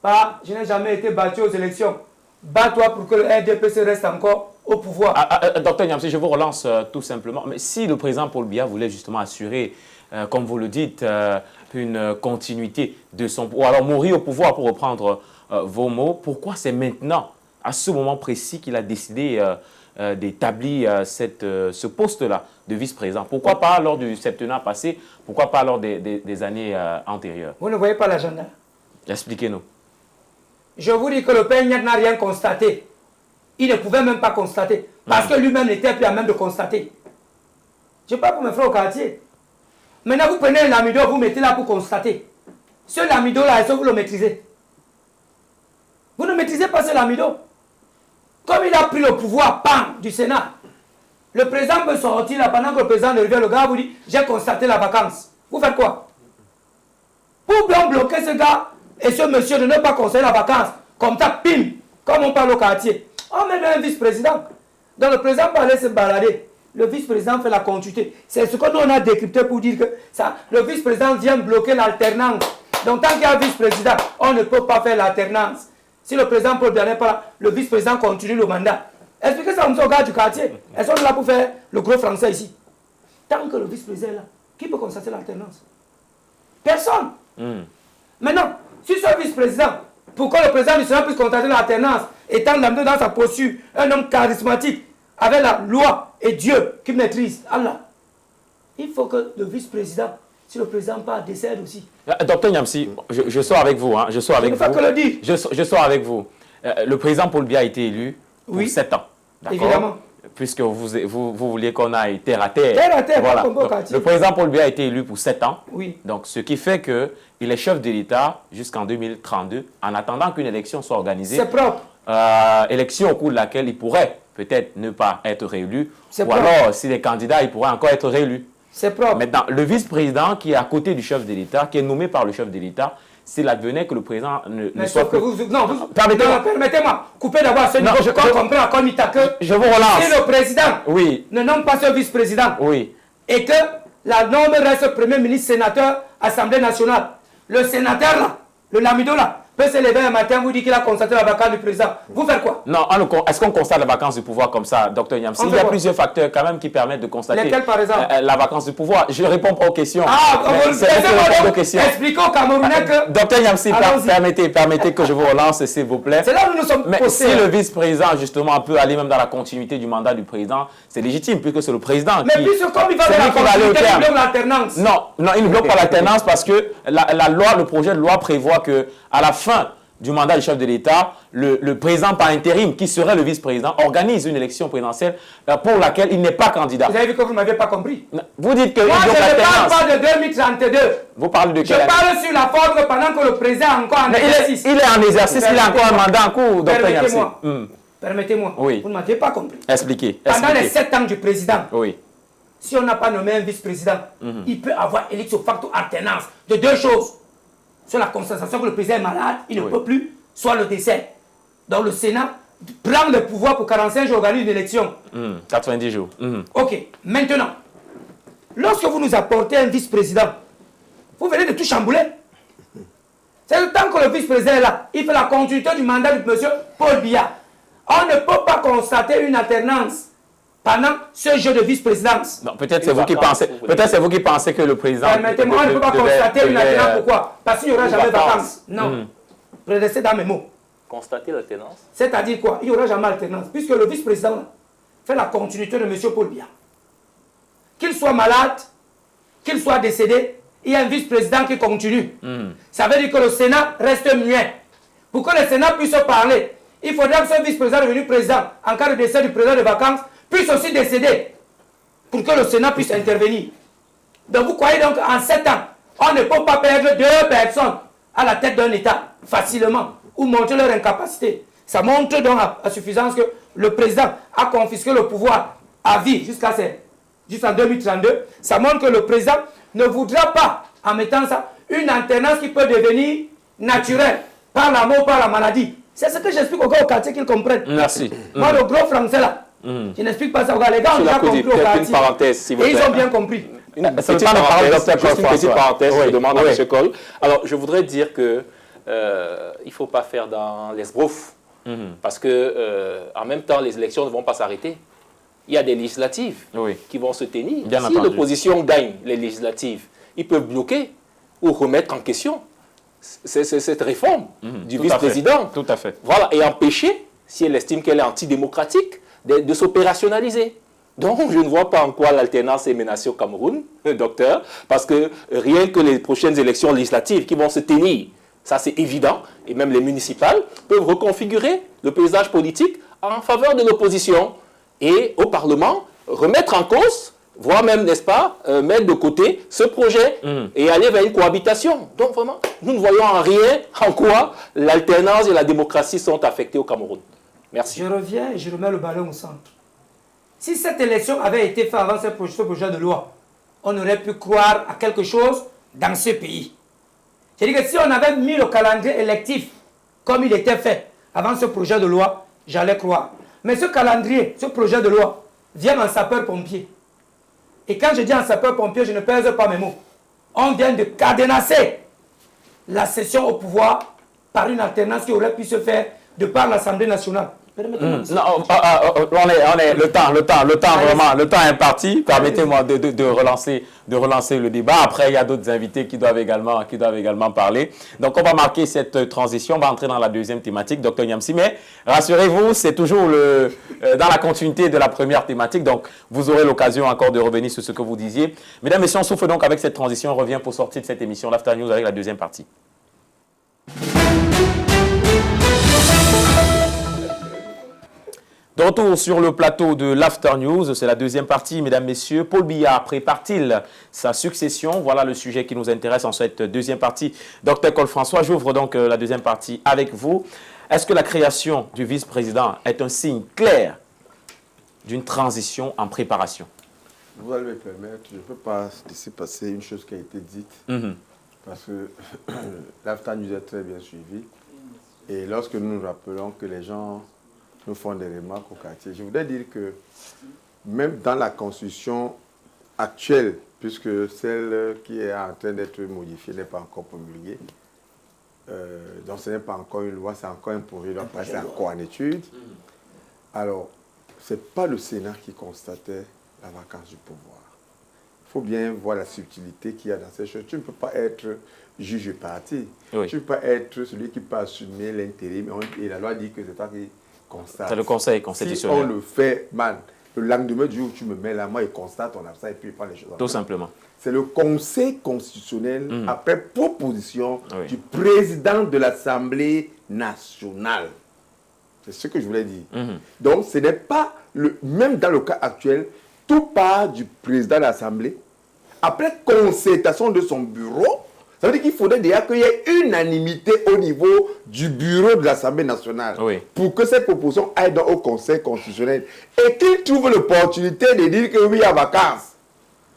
bah, je n'ai jamais été battu aux élections. Bats-toi pour que le RDPC reste encore au pouvoir. Docteur Niamsi, je vous relance tout simplement. Mais si le président Paul Biya voulait justement assurer, comme vous le dites, une continuité de son pouvoir, ou alors mourir au pouvoir pour reprendre vos mots, pourquoi c'est maintenant, à ce moment précis, qu'il a décidé d'établir ce poste-là de vice-président? Pourquoi pas lors du septennat passé? Pourquoi pas lors des années antérieures? Vous ne voyez pas l'agenda? Expliquez-nous. Je vous dis que le père n'a rien constaté. Il ne pouvait même pas constater. Parce que lui-même n'était plus à même de constater. Je parle pour mes frères au quartier. Maintenant, vous prenez un lamido, vous mettez là pour constater. Ce lamido-là, est-ce que vous le maîtrisez? Vous ne maîtrisez pas ce lamido. Comme il a pris le pouvoir, bam, du Sénat, le président peut sortir là, pendant que le président revient, le gars vous dit, j'ai constaté la vacance. Vous faites quoi? Pour bien bloquer ce gars et ce monsieur de ne pas constater la vacance, comme ça, pim, comme on parle au quartier, on met un vice-président. Donc le président peut aller se balader. Le vice-président fait la continuité. C'est ce que nous on a décrypté pour dire que ça, le vice-président vient bloquer l'alternance. Donc tant qu'il y a un vice-président, on ne peut pas faire l'alternance. Si le président Paul Biya n'est pas là, le vice-président continue le mandat. Expliquez ça aux gars du quartier. Elles sont là pour faire le gros français ici. Tant que le vice-président est là, qui peut constater l'alternance? Personne. Maintenant, si ce vice-président, pour que le président du Sénat puisse constater l'alternance, étant dans sa posture, un homme charismatique, avec la loi et Dieu qui maîtrise Allah, il faut que le vice-président, si le président part, décède aussi. Docteur Niamsi, je sors avec vous. Hein, je sors avec vous. Que le dire. Je sors avec vous. Le président Paul Biya a été élu pour 7 ans. Évidemment. Puisque vous vouliez qu'on aille terre à terre. Terre à terre, voilà. Donc, le président Paul Biya a été élu pour 7 ans. Oui. Donc, ce qui fait qu'il est chef de l'État jusqu'en 2032, en attendant qu'une élection soit organisée. C'est propre. Élection au cours de laquelle il pourrait peut-être ne pas être réélu. Ou propre. alors, s'il est candidat, il pourrait encore être réélu. C'est propre. Maintenant, le vice-président qui est à côté du chef de l'État, qui est nommé par le chef de l'État, s'il advenait que le président ne soit plus... Permettez-moi, coupez d'abord ce niveau. Je comprends encore que je vous relance. Si le président ne nomme pas ce vice-président et que la norme reste Premier ministre, sénateur, Assemblée nationale, le sénateur là, le lamido là, peut se lever un matin, vous dire qu'il a constaté la vacance du président. Vous faites quoi? Non, est-ce qu'on constate la vacance du pouvoir comme ça, docteur Niamsi? Il y a plusieurs facteurs quand même qui permettent de constater. Lesquels, par exemple? La vacance du pouvoir. Je ne réponds pas aux questions. C'est expliquez aux Camerounais que... Docteur Niamsi, permettez que je vous relance, s'il vous plaît. C'est là où nous sommes Mais si le vice-président, justement, peut aller même dans la continuité du mandat du président, c'est légitime, puisque c'est le président qui... Mais puisque comme il va vers la continuité, il bloque l'alternance. Non, il ne bloque pas l'alternance parce que la loi, le projet de loi prévoit que à la fin du mandat du chef de l'État, le président par intérim, qui serait le vice-président, organise une élection présidentielle pour laquelle il n'est pas candidat. Vous avez vu que vous ne m'avez pas compris. Vous dites que... Moi, je ne parle pas de 2032. Vous parlez de quelle année? Je parle sur la forme que pendant que le président est encore en exercice. Il est en exercice, il a encore un mandat en cours, docteur Niamsi. Permettez-moi. Oui. Vous ne m'avez pas compris. Expliquez. Pendant les 7 ans du président, si on n'a pas nommé un vice-président, il peut avoir élection facto alternance de 2 choses. Sur la constatation que le président est malade, il ne peut plus, soit le décès. Donc le Sénat prend le pouvoir pour 45 jours, organise une élection. 90 jours. Ok, maintenant, lorsque vous nous apportez un vice-président, vous venez de tout chambouler. C'est le temps que le vice-président est là, il fait la continuité du mandat du monsieur Paul Biya. On ne peut pas constater une alternance pendant ce jeu de vice-présidence. Non, peut-être c'est vous qui pensez. Peut-être c'est vous qui pensez que le président. Permettez-moi, on ne peut pas constater une alternance. Pourquoi? Parce qu'il n'y aura jamais de vacances. Non. Restez dans mes mots. Constater l'alternance. C'est-à-dire quoi? Il n'y aura jamais d'alternance. Puisque le vice-président fait la continuité de M. Paul Biya. Qu'il soit malade, qu'il soit décédé, il y a un vice-président qui continue. Ça veut dire que le Sénat reste muet. Pour que le Sénat puisse parler, il faudra que ce vice-président devenu président, en cas de décès du président de vacances, puisse aussi décéder. Pour que le Sénat puisse intervenir. Donc vous croyez donc en 7 ans, on ne peut pas perdre 2 personnes à la tête d'un État facilement ou montrer leur incapacité. Ça montre donc à suffisance que le président a confisqué le pouvoir à vie jusqu'en 2032. Ça montre que le président ne voudra pas, en mettant ça, une alternance qui peut devenir naturelle par la mort, par la maladie. C'est ce que j'explique aux gars au quartier qu'ils comprennent. Merci. Moi, le gros français là, je n'explique pas ça aux gars. Les gars ont déjà compris au quartier. Une parenthèse, s'il vous Et plaît. ils ont bien compris. Une petite parenthèse, je demande à M. Cole. Alors, je voudrais dire que il ne faut pas faire dans l'esbrouf. Parce que, en même temps, les élections ne vont pas s'arrêter. Il y a des législatives qui vont se tenir. Bien Si entendu. l'opposition gagne les législatives, ils peuvent bloquer ou remettre en question cette réforme du Tout vice-président. Tout à fait. Voilà, et empêcher, si elle estime qu'elle est antidémocratique, de s'opérationnaliser. Donc, je ne vois pas en quoi l'alternance est menacée au Cameroun, docteur, parce que rien que les prochaines élections législatives qui vont se tenir, ça c'est évident, et même les municipales, peuvent reconfigurer le paysage politique en faveur de l'opposition. Et au Parlement, remettre en cause, voire même, n'est-ce pas, mettre de côté ce projet et aller vers une cohabitation. Donc vraiment, nous ne voyons en rien en quoi l'alternance et la démocratie sont affectées au Cameroun. Merci. Je reviens et je remets le ballon au centre. Si cette élection avait été faite avant ce projet de loi, on aurait pu croire à quelque chose dans ce pays. Je dis que si on avait mis le calendrier électif comme il était fait avant ce projet de loi, j'allais croire. Mais ce calendrier, ce projet de loi, vient en sapeur-pompier. Et quand je dis en sapeur-pompier, je ne pèse pas mes mots. On vient de cadenasser la session au pouvoir par une alternance qui aurait pu se faire de par l'Assemblée nationale. Non, on est le temps vraiment, le temps est imparti. Permettez-moi de relancer le débat. Après, il y a d'autres invités qui doivent également parler. Donc, on va marquer cette transition. On va entrer dans la deuxième thématique, Dr Nyamsi. Mais rassurez-vous, c'est toujours dans la continuité de la première thématique. Donc, vous aurez l'occasion encore de revenir sur ce que vous disiez. Mesdames et messieurs, on souffle donc avec cette transition. On revient pour sortir de cette émission l'After News avec la deuxième partie. De retour sur le plateau de l'After News, c'est la deuxième partie, mesdames, messieurs. Paul Biya prépare-t-il sa succession? Voilà le sujet qui nous intéresse en cette deuxième partie. Docteur Cole François, j'ouvre donc la deuxième partie avec vous. Est-ce que la création du vice-président est un signe clair d'une transition en préparation? Vous allez me permettre, je ne peux pas laisser passer une chose qui a été dite, parce que l'After News est très bien suivi. Et lorsque nous nous rappelons que les gens nous font des remarques au quartier. Je voudrais dire que même dans la constitution actuelle, puisque celle qui est en train d'être modifiée n'est pas encore promulguée, donc ce n'est pas encore une loi, c'est encore un projet, donc c'est encore en étude. Alors, ce n'est pas le Sénat qui constatait la vacance du pouvoir. Il faut bien voir la subtilité qu'il y a dans ces choses. Tu ne peux pas être juge parti. Oui. Tu ne peux pas être celui qui peut assumer l'intérim. Et la loi dit que c'est toi qui constate. C'est le Conseil constitutionnel. Si on le fait, man, le lendemain du jour où tu me mets là, moi, il constate, on a ça et puis il prend les choses en Tout main. simplement. C'est le Conseil constitutionnel, après proposition Oui. du président de l'Assemblée nationale. C'est ce que je voulais dire. Donc, ce n'est pas, même dans le cas actuel, tout part du président de l'Assemblée. Après concertation de son bureau, ça veut dire qu'il faudrait déjà qu'il y ait unanimité au niveau du bureau de l'Assemblée nationale pour que cette proposition aille au Conseil constitutionnel et qu'il trouve l'opportunité de dire que oui, il y a vacances.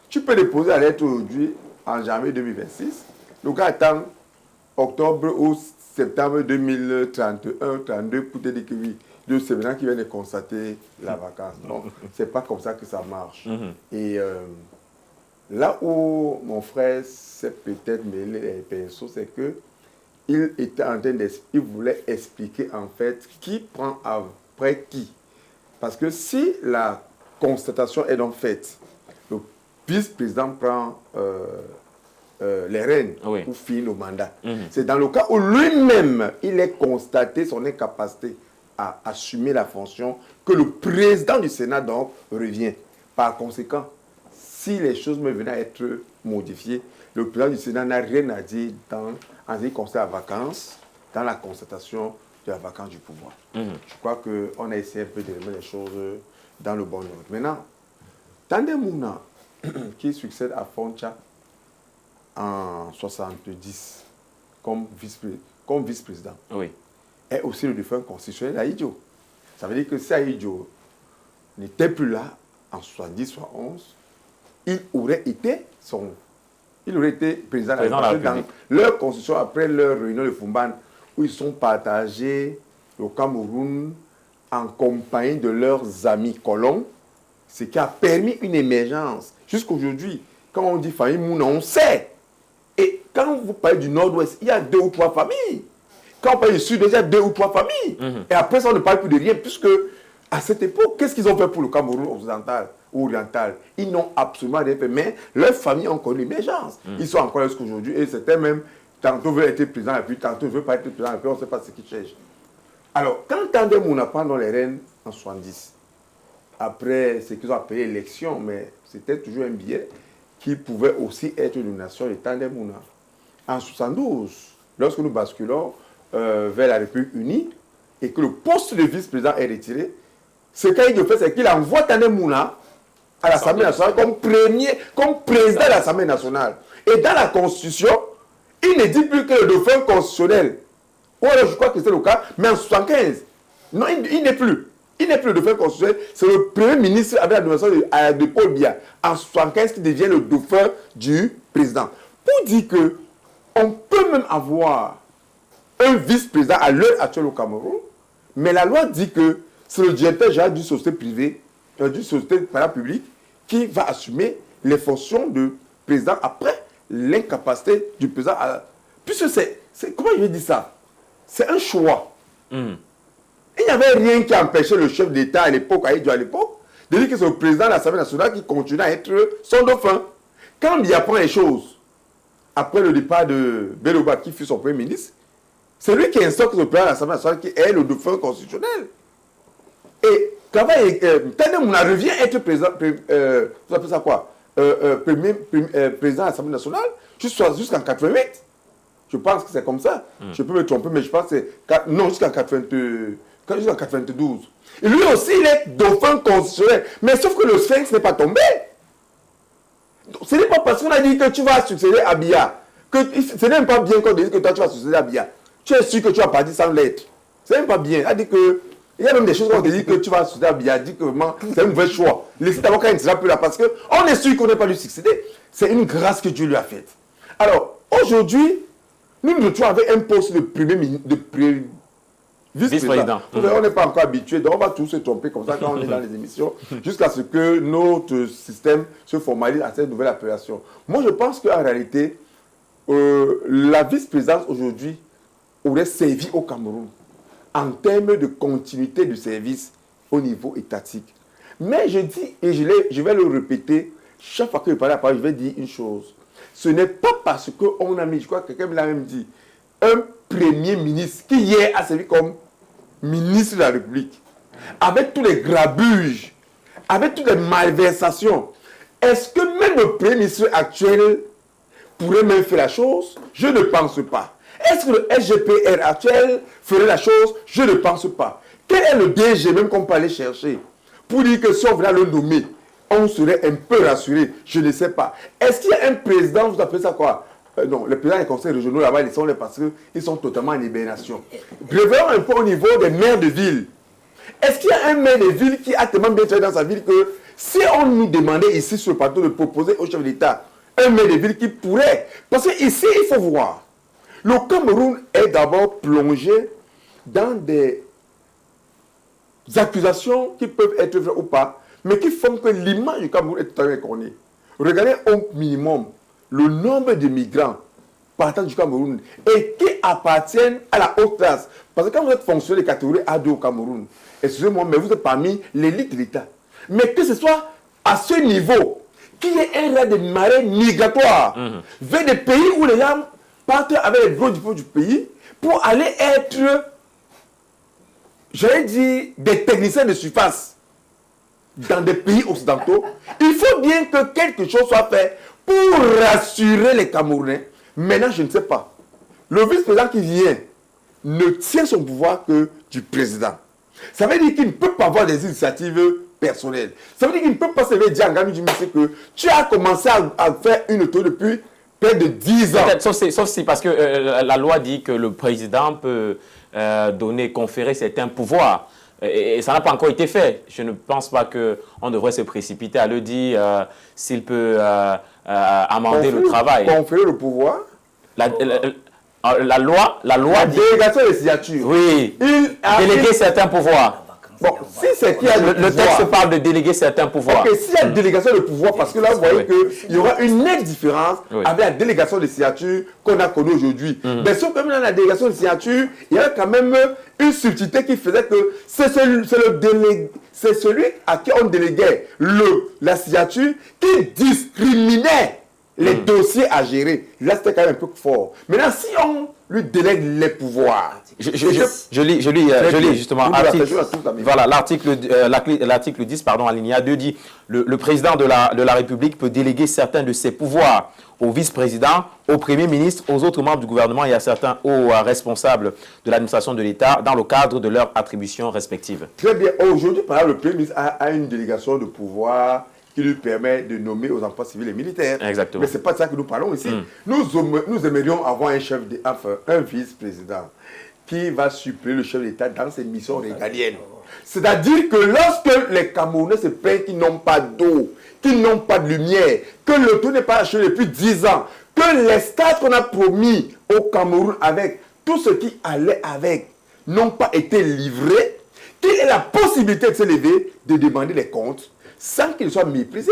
Tu peux déposer la lettre aujourd'hui, en janvier 2026. Le gars attend octobre ou septembre 2031-32 pour te dire que oui, c'est maintenant qu'il vient de constater la vacance. Non, ce n'est pas comme ça que ça marche. Et là où mon frère s'est peut-être mêlé les pinceaux, c'est qu'il était en train il voulait expliquer en fait qui prend après qui. Parce que si la constatation est donc faite, le vice-président prend les rênes pour finir le mandat. C'est dans le cas où lui-même, il est constaté son incapacité à assumer la fonction que le président du Sénat donc revient. Par conséquent, si les choses me venaient à être modifiées, le président du Sénat n'a rien à dire en ce qui concerne la vacance, dans la constatation de la vacance du pouvoir. Je crois qu'on a essayé un peu de remettre les choses dans le bon ordre. Maintenant, Tande Mouna, qui succède à Foncha en 70 comme vice-président, est aussi le défunt constitutionnel Ahidjo. Ça veut dire que si Ahidjo n'était plus là en 70-71, il aurait été son il aurait été président de Président la de la République. République. Dans leur constitution, après leur réunion de Fumban, où ils sont partagés au Cameroun en compagnie de leurs amis colons, ce qui a permis une émergence. Jusqu'aujourd'hui, quand on dit famille Mouna, on sait. Et quand vous parlez du nord-ouest, il y a 2 ou 3 familles. Quand on parle du sud, il y a 2 ou 3 familles. Et après ça, on ne parle plus de rien, puisque à cette époque, qu'est-ce qu'ils ont fait pour le Cameroun occidental ou oriental? Ils n'ont absolument rien fait, mais leurs familles ont connu l'émergence. Ils sont encore là jusqu'aujourd'hui, et c'était même, tantôt veut être président, et puis tantôt ne veut pas être président, et puis on ne sait pas ce qu'ils cherchent. Alors, quand Tandem Mouna prend dans les rênes en 70, après ce qu'ils ont appelé l'élection, mais c'était toujours un billet qui pouvait aussi être une nation de Tandem Mouna. En 72, lorsque nous basculons vers la République unie et que le poste de vice-président est retiré, ce qu'il fait, c'est qu'il envoie Tandem Mouna à l'Assemblée nationale comme président de l'Assemblée nationale. Et dans la Constitution, il ne dit plus que le dauphin constitutionnel. Ou alors je crois que c'est le cas, mais en 75, non, il n'est plus. Il n'est plus le dauphin constitutionnel, c'est le premier ministre avec la nomination de Paul Biya en 75 qui devient le dauphin du président. Pour dire que on peut même avoir un vice-président à l'heure actuelle au Cameroun, mais la loi dit que c'est le directeur général d'une société privée, d'une société parapublique, qui va assumer les fonctions de président après l'incapacité du président. Puisque comment je vais dire ça? C'est un choix. Il n'y avait rien qui empêchait le chef d'État à l'époque, à l'époque, de dire que c'est le président de l'Assemblée nationale qui continue à être son dauphin. Quand il apprend les choses, après le départ de Beloba, qui fut son premier ministre, c'est lui qui instaure que le président de l'Assemblée nationale qui est le dauphin constitutionnel. Et quand Tandem Mouna revient être président, vous appelez ça quoi? Président de l'Assemblée nationale jusqu'en 88. Je pense que c'est comme ça. Je peux me tromper, mais je pense que c'est... Non, jusqu'en 92. Et lui aussi, il est dauphin constitutionnel. Mais sauf que le sphinx n'est pas tombé. Ce n'est pas parce qu'on a dit que tu vas succéder à Biya. Ce n'est même pas bien qu'on dise que toi, tu vas succéder à Biya. Tu es sûr que tu vas partir sans lettre. Ce n'est même pas bien. Il y a même des choses qu'on te dit que tu vas succéder à Biya. Dit que c'est un mauvais choix. Laissez d'abord quand il ne sera plus là. Parce qu'on est sûr qu'on n'est pas lui succéder. C'est une grâce que Dieu lui a faite. Alors, aujourd'hui, nous nous retrouvons avec un poste de vice-président. On n'est pas encore habitué, donc on va tous se tromper comme ça quand on est dans les émissions, jusqu'à ce que notre système se formalise à cette nouvelle appellation. Moi, je pense qu'en réalité, la vice-présidence aujourd'hui aurait servi au Cameroun en termes de continuité du service au niveau étatique. Mais je dis, et je vais le répéter, chaque fois que je parle à la parole, je vais dire une chose. Ce n'est pas parce qu'on a mis, je crois que quelqu'un me l'a même dit, un premier ministre qui hier a servi comme ministre de la République, avec tous les grabuges, avec toutes les malversations, est-ce que même le premier ministre actuel pourrait même faire la chose? Je ne pense pas. Est-ce que le SGPR actuel ferait la chose? Je ne pense pas. Quel est le DG même qu'on peut aller chercher pour dire que si on venait le nommer, on serait un peu rassuré? Je ne sais pas. Est-ce qu'il y a un président, vous appelez ça quoi? Non, les présidents des conseils régionaux là-bas, ils sont là parce qu'ils sont totalement en hibernation. Revenons un peu au niveau des maires de ville. Est-ce qu'il y a un maire de ville qui a tellement bien travaillé dans sa ville que si on nous demandait ici sur le plateau de proposer au chef d'État un maire de ville qui pourrait... Parce qu'ici, il faut voir. Le Cameroun est d'abord plongé dans des accusations qui peuvent être vraies ou pas, mais qui font que l'image du Cameroun est totalement écornée. Regardez au minimum le nombre de migrants partant du Cameroun et qui appartiennent à la haute classe. Parce que quand vous êtes fonctionnaire de catégorie A2 au Cameroun, excusez-moi, mais vous êtes parmi l'élite de l'État. Mais que ce soit à ce niveau, qu'il y ait un raz de marée migratoire vers des pays où les gens partent avec les gros diplômes du pays pour aller être, j'allais dire, des techniciens de surface dans des pays occidentaux, il faut bien que quelque chose soit fait pour rassurer les Camerounais. Maintenant, je ne sais pas. Le vice-président qui vient ne tient son pouvoir que du président. Ça veut dire qu'il ne peut pas avoir des initiatives personnelles. Ça veut dire qu'il ne peut pas se lever et dire à Ngami Djimisi que tu as commencé à faire une auto depuis près de 10 ans. Sauf si parce que la loi dit que le président peut conférer certains pouvoirs et ça n'a pas encore été fait. Je ne pense pas qu'on devrait se précipiter à le dire s'il peut amender le travail. Conférer le pouvoir. La loi La dit... délégation des signatures. Oui, déléguer certains pouvoirs. Bon, si c'est qu'il y a Le texte parle de déléguer certains pouvoirs. Ok, s'il y a une délégation de pouvoir, parce que là, vous voyez qu'il y aura une nette différence avec la délégation de signature qu'on a connue aujourd'hui. Mais sauf que même dans la délégation de signature, il y a quand même une subtilité qui faisait que c'est celui à qui on déléguait la signature qui discriminait les dossiers à gérer. Là, c'était quand même un peu fort. Maintenant, si on lui délègue les pouvoirs... Je lis justement l'article 10, alinéa 2 dit le président de la République peut déléguer certains de ses pouvoirs au vice-président, au premier ministre, aux autres membres du gouvernement et à certains hauts responsables de l'administration de l'État dans le cadre de leurs attributions respectives. Très bien. Aujourd'hui, par exemple, le premier ministre a une délégation de pouvoir qui lui permet de nommer aux emplois civils et militaires. Exactement. Mais ce n'est pas de ça que nous parlons ici. Nous aimerions avoir un vice-président qui va suppléer le chef d'État dans ses missions régaliennes. C'est-à-dire que lorsque les Camerounais se plaignent qu'ils n'ont pas d'eau, qu'ils n'ont pas de lumière, que le tout n'est pas achevé depuis 10 ans, que les stades qu'on a promis au Cameroun avec tout ce qui allait avec n'ont pas été livrés, qu'il ait la possibilité de se lever, de demander des comptes, sans qu'il soit méprisé,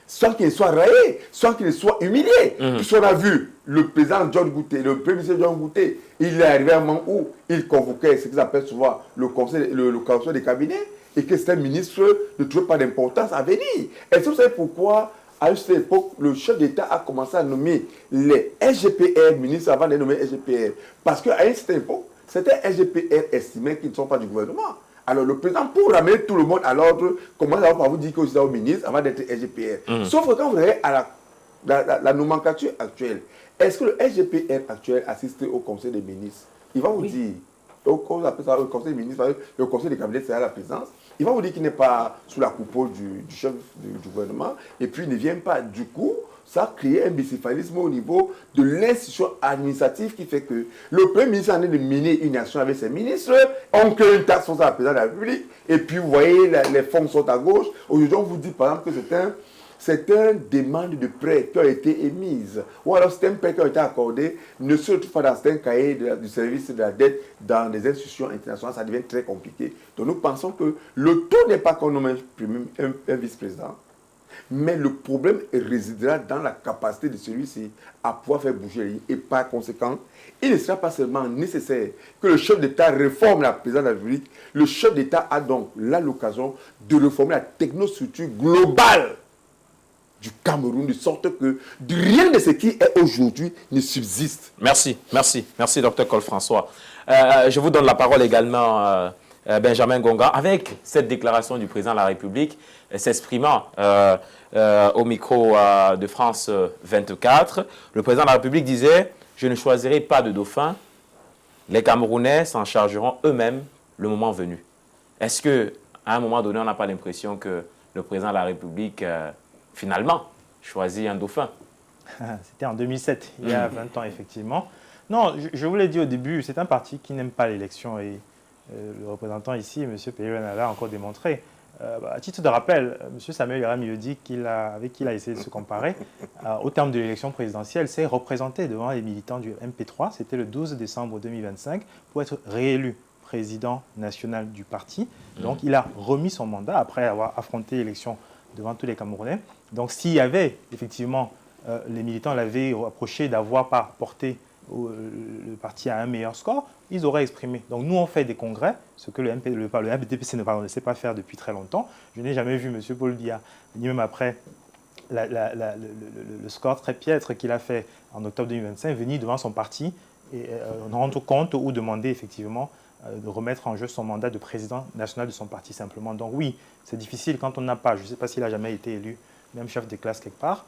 sans qu'il soit raillé, sans qu'il soit humilié. Puisqu'on a vu le président John Gouté, le premier ministre John Gouté, il est arrivé à un moment où il convoquait ce qu'ils appellent souvent le conseil des cabinets et que certains ministres ne trouvaient pas d'importance à venir. Est-ce que vous savez pourquoi, à cette époque, le chef d'État a commencé à nommer les SGPR ministres avant de les nommer SGPR? Parce qu'à une certaine époque, c'était SGPR estimé qu'ils ne sont pas du gouvernement. Alors le président, pour ramener tout le monde à l'ordre, commence à vous dire que vous êtes au ministre avant d'être SGPR. Sauf que quand vous allez à la nomenclature actuelle, est-ce que le SGPR actuel assiste au conseil des ministres? Il va vous dire, au conseil des ministres, le conseil des cabinets, c'est à la présidence. Il va vous dire qu'il n'est pas sous la coupole du chef du gouvernement et puis il ne vient pas. Du coup, ça a créé un bicéphalisme au niveau de l'institution administrative qui fait que le Premier ministre en est de mener une action avec ses ministres, on crée une taxe foncière à la présidence de la République, et puis vous voyez, les fonds sont à gauche. Aujourd'hui, on vous dit par exemple que c'est une demande de prêt qui a été émise, ou alors c'est un prêt qui a été accordé, ne se retrouve pas dans un cahier du service de la dette dans des institutions internationales, ça devient très compliqué. Donc nous pensons que le tout n'est pas qu'on nomme un vice-président, mais le problème résidera dans la capacité de celui-ci à pouvoir faire bouger les lignes. Et par conséquent, il ne sera pas seulement nécessaire que le chef d'État réforme la présidence de la République, le chef d'État a donc là l'occasion de réformer la technostructure globale du Cameroun, de sorte que rien de ce qui est aujourd'hui ne subsiste. Merci, Dr Cole-François. Je vous donne la parole également, Benjamin Gonga, avec cette déclaration du président de la République s'exprimant au micro de France 24. Le président de la République disait « Je ne choisirai pas de dauphin, les Camerounais s'en chargeront eux-mêmes le moment venu ». Est-ce qu'à un moment donné, on n'a pas l'impression que le président de la République, finalement, choisit un dauphin? C'était en 2007, il y a 20 ans, effectivement. Non, je vous l'ai dit au début, c'est un parti qui n'aime pas l'élection et le représentant ici, M. Péluan, l'a encore démontré. À titre de rappel, M. Samuel Yaramiyodi, avec qui il a essayé de se comparer, au terme de l'élection présidentielle, s'est représenté devant les militants du MP3. C'était le 12 décembre 2025 pour être réélu président national du parti. Donc, il a remis son mandat après avoir affronté l'élection devant tous les Camerounais. Donc, s'il y avait effectivement, les militants l'avaient approché d'avoir pas porté le parti à un meilleur score, ils auraient exprimé. Donc nous, on fait des congrès, ce que le MDPC ne sait pas faire depuis très longtemps. Je n'ai jamais vu M. Paul Biya, ni même après le score très piètre qu'il a fait en octobre 2025, venir devant son parti et rendre compte ou demander effectivement de remettre en jeu son mandat de président national de son parti simplement. Donc oui, c'est difficile quand on n'a pas, je ne sais pas s'il a jamais été élu, même chef de classe quelque part,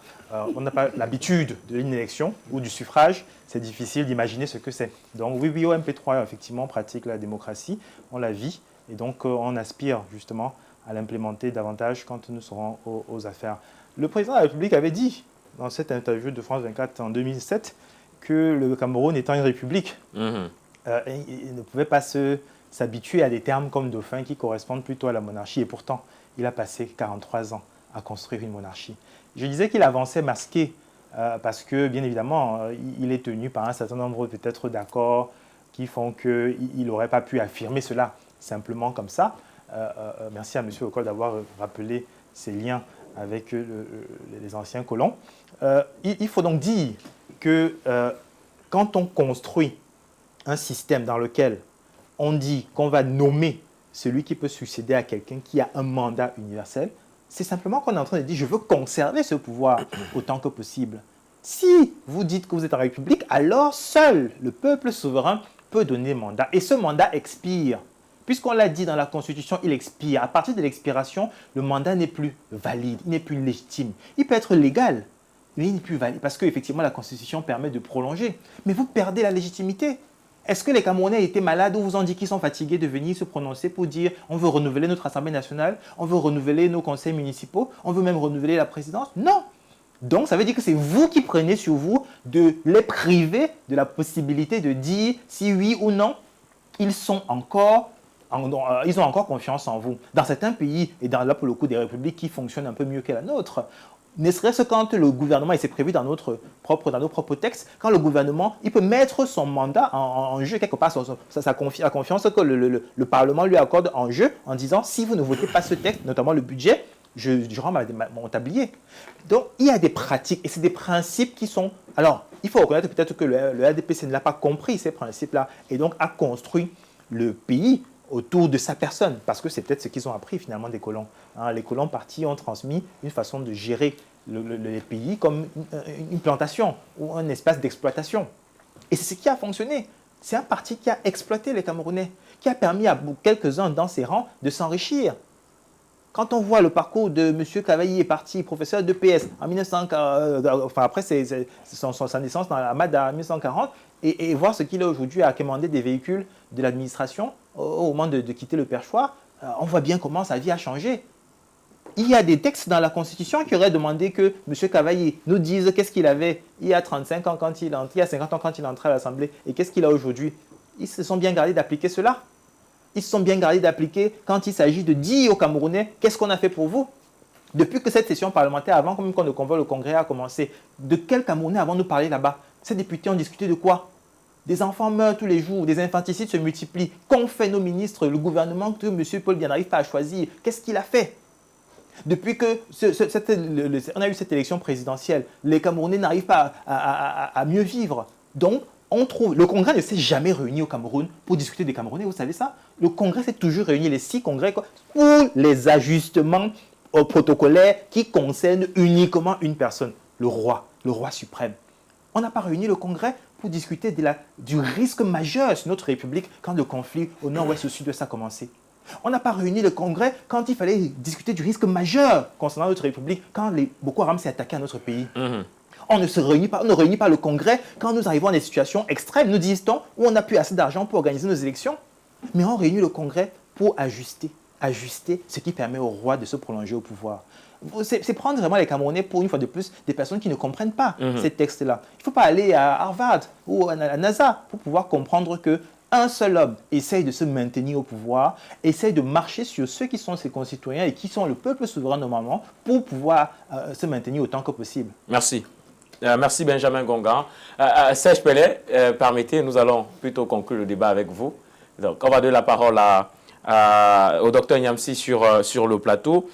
on n'a pas l'habitude de une élection ou du suffrage, c'est difficile d'imaginer ce que c'est. Donc oui, au MP3, effectivement, on pratique la démocratie, on la vit, et donc on aspire justement à l'implémenter davantage quand nous serons aux affaires. Le président de la République avait dit, dans cette interview de France 24 en 2007, que le Cameroun étant une république, il ne pouvait pas se s'habituer à des termes comme dauphin qui correspondent plutôt à la monarchie. Et pourtant, il a passé 43 ans à construire une monarchie. Je disais qu'il avançait masqué parce que, bien évidemment, il est tenu par un certain nombre peut-être d'accords qui font qu'il n'aurait pas pu affirmer cela simplement comme ça. Merci à M. Ocol d'avoir rappelé ces liens avec les anciens colons. Il faut donc dire que quand on construit un système dans lequel on dit qu'on va nommer celui qui peut succéder à quelqu'un qui a un mandat universel, c'est simplement qu'on est en train de dire « je veux conserver ce pouvoir autant que possible ». Si vous dites que vous êtes en République, alors seul le peuple souverain peut donner mandat. Et ce mandat expire. Puisqu'on l'a dit dans la Constitution, il expire. À partir de l'expiration, le mandat n'est plus valide, il n'est plus légitime. Il peut être légal, mais il n'est plus valide parce qu'effectivement, la Constitution permet de prolonger. Mais vous perdez la légitimité. Est-ce que les Camerounais étaient malades ou vous ont dit qu'ils sont fatigués de venir se prononcer pour dire on veut renouveler notre Assemblée nationale, on veut renouveler nos conseils municipaux, on veut même renouveler la présidence? Non. Donc, ça veut dire que c'est vous qui prenez sur vous de les priver de la possibilité de dire si oui ou non, ils ont encore confiance en vous. Dans certains pays, et là pour le coup des républiques qui fonctionnent un peu mieux que la nôtre, ne serait-ce quand le gouvernement, et c'est prévu dans nos propres textes, quand le gouvernement, il peut mettre son mandat en jeu, quelque part, la confiance que le Parlement lui accorde en jeu, en disant si vous ne votez pas ce texte, notamment le budget, je rends mon tablier. Donc, il y a des pratiques et c'est des principes qui sont... Alors, il faut reconnaître peut-être que le RDPC ne l'a pas compris, ces principes-là, et donc a construit le pays autour de sa personne, parce que c'est peut-être ce qu'ils ont appris finalement des colons. Les colons partis ont transmis une façon de gérer les pays comme une plantation ou un espace d'exploitation. Et c'est ce qui a fonctionné. C'est un parti qui a exploité les Camerounais, qui a permis à quelques-uns dans ses rangs de s'enrichir. Quand on voit le parcours de M. Cavailly est parti, professeur d'EPS, en 1940, après sa naissance dans la MAD en 1940, et voir ce qu'il est aujourd'hui à commander des véhicules de l'administration au moment de quitter le perchoir, on voit bien comment sa vie a changé. Il y a des textes dans la Constitution qui auraient demandé que M. Cavailly nous dise qu'est-ce qu'il avait il y a 35 ans quand il entrait, il y a 50 ans quand il entrait à l'Assemblée, et qu'est-ce qu'il a aujourd'hui. Ils se sont bien gardés d'appliquer cela. Ils se sont bien gardés d'appliquer quand il s'agit de dire aux Camerounais qu'est-ce qu'on a fait pour vous. Depuis que cette session parlementaire, avant même qu'on ne convoque le Congrès a commencé, de quels Camerounais avons-nous parlé là-bas? Ces députés ont discuté de quoi? Des enfants meurent tous les jours, des infanticides se multiplient. Qu'ont fait nos ministres, le gouvernement que M. Paul Biya n'arrive pas à choisir? Qu'est-ce qu'il a fait? Depuis que on a eu cette élection présidentielle, les Camerounais n'arrivent pas à mieux vivre. Donc, on trouve, le Congrès ne s'est jamais réuni au Cameroun pour discuter des Camerounais, vous savez ça? Le Congrès s'est toujours réuni, les 6 congrès, pour les ajustements protocolaires qui concernent uniquement une personne, le roi suprême. On n'a pas réuni le Congrès pour discuter du risque majeur sur notre République quand le conflit au nord-ouest, au sud-ouest a commencé. On n'a pas réuni le Congrès quand il fallait discuter du risque majeur concernant notre République, quand les Boko Haram s'est attaqué à notre pays. On ne réunit pas le Congrès quand nous arrivons à des situations extrêmes, nous disons, où on n'a plus assez d'argent pour organiser nos élections. Mais on réunit le Congrès pour ajuster ce qui permet au roi de se prolonger au pouvoir. C'est prendre vraiment les Camerounais pour, une fois de plus, des personnes qui ne comprennent pas ces textes-là. Il ne faut pas aller à Harvard ou à la NASA pour pouvoir comprendre qu'un seul homme essaye de se maintenir au pouvoir, essaye de marcher sur ceux qui sont ses concitoyens et qui sont le peuple souverain normalement pour pouvoir se maintenir autant que possible. Merci. Merci Benjamin Gongan. Serge Pellet, permettez, nous allons plutôt conclure le débat avec vous. Donc, on va donner la parole au docteur Niamsi sur le plateau.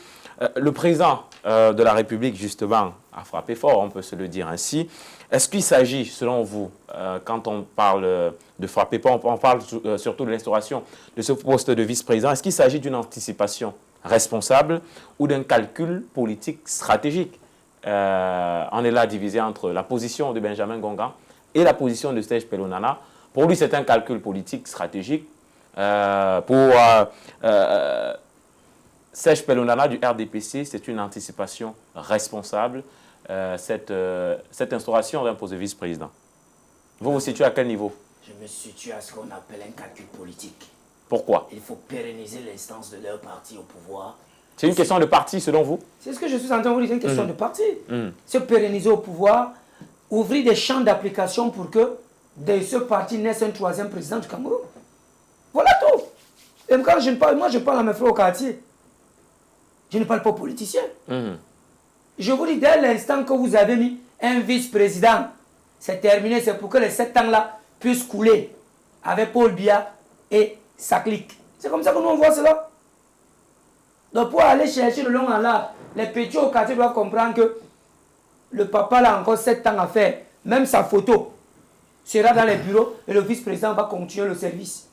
Le président de la République, justement, a frappé fort, on peut se le dire ainsi. Est-ce qu'il s'agit, selon vous, quand on parle de frapper fort, on parle surtout de l'instauration de ce poste de vice-président, est-ce qu'il s'agit d'une anticipation responsable ou d'un calcul politique stratégique? On est là divisé entre la position de Benjamin Gongan et la position de Serge Pello Nana. Pour lui, c'est un calcul politique stratégique. Pour Serge Pello Nana du RDPC, c'est une anticipation responsable, cette instauration d'un poste de vice-président. Vous vous situez à quel niveau? Je me situe à ce qu'on appelle un calcul politique. Pourquoi? Il faut pérenniser l'instance de leur parti au pouvoir. C'est une question de parti, selon vous? C'est ce que je suis en train de vous dire, c'est une question de parti. Se pérenniser au pouvoir, ouvrir des champs d'application pour que de ce parti naisse un troisième président du Cameroun. Voilà tout. Et quand je parle, moi je parle à mes frères au quartier. Je ne parle pas aux politiciens. Je vous dis, dès l'instant que vous avez mis un vice-président, c'est terminé, c'est pour que les 7 ans-là puissent couler avec Paul Biya et sa clique. C'est comme ça que nous on voit cela. Donc pour aller chercher le long en large, les petits au quartier doivent comprendre que le papa là a encore 7 ans à faire. Même sa photo sera dans les bureaux et le vice-président va continuer le service.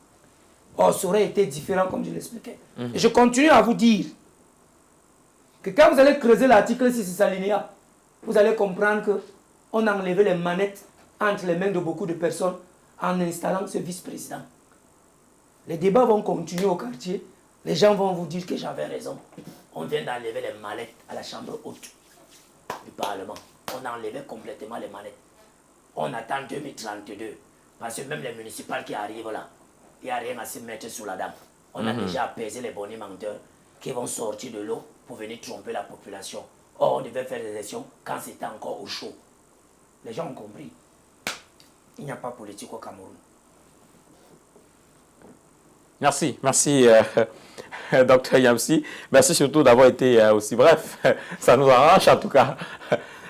Or, ça aurait été différent comme je l'expliquais. Et je continue à vous dire que quand vous allez creuser l'article 6 de Salinéa, vous allez comprendre qu'on a enlevé les manettes entre les mains de beaucoup de personnes en installant ce vice-président. Les débats vont continuer au quartier. Les gens vont vous dire que j'avais raison. On vient d'enlever les manettes à la chambre haute du Parlement. On a enlevé complètement les manettes. On attend 2032. Parce que même les municipales qui arrivent là, il n'y a rien à se mettre sous la dame. On a déjà apaisé les bonnets menteurs qui vont sortir de l'eau pour venir tromper la population. Or, on devait faire des élections quand c'était encore au chaud. Les gens ont compris. Il n'y a pas de politique au Cameroun. Merci, merci Dr Yamsi. Merci surtout d'avoir été aussi bref. Ça nous arrange en tout cas.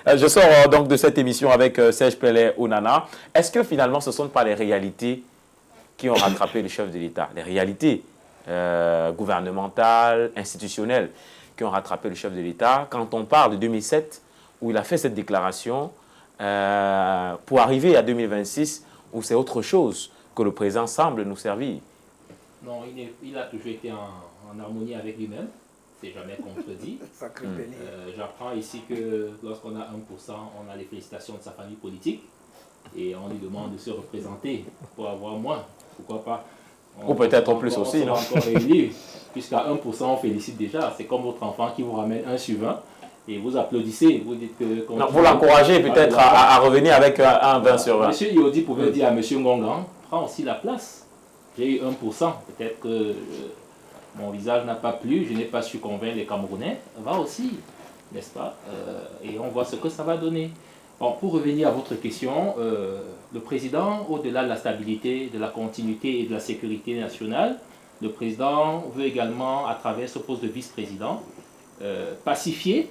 Je sors donc de cette émission avec Serge Pelé Onana. Est-ce que finalement ce ne sont pas les réalités qui ont rattrapé le chef de l'État? Les réalités gouvernementales, institutionnelles qui ont rattrapé le chef de l'État. Quand on parle de 2007, où il a fait cette déclaration, pour arriver à 2026, où c'est autre chose que le présent semble nous servir. Non, il a toujours été en harmonie avec lui-même. C'est jamais contredit. J'apprends ici que lorsqu'on a 1%, on a les félicitations de sa famille politique. Et on lui demande de se représenter pour avoir moins. Pourquoi pas? Ou peut-être plus aussi, non? Encore réélu, puisqu'à 1%, on félicite déjà. C'est comme votre enfant qui vous ramène 1 sur 20 et vous applaudissez. Vous dites que... Non, pour l'encourager peut-être à revenir avec un 20 sur 20. Monsieur Yodi pouvait dire à Monsieur Ngongan, prends aussi la place. J'ai eu 1%. Peut-être que mon visage n'a pas plu, je n'ai pas su convaincre les Camerounais. Va aussi, n'est-ce pas? Et on voit ce que ça va donner. Bon, pour revenir à votre question, le président, au-delà de la stabilité, de la continuité et de la sécurité nationale, le président veut également, à travers ce poste de vice-président, pacifier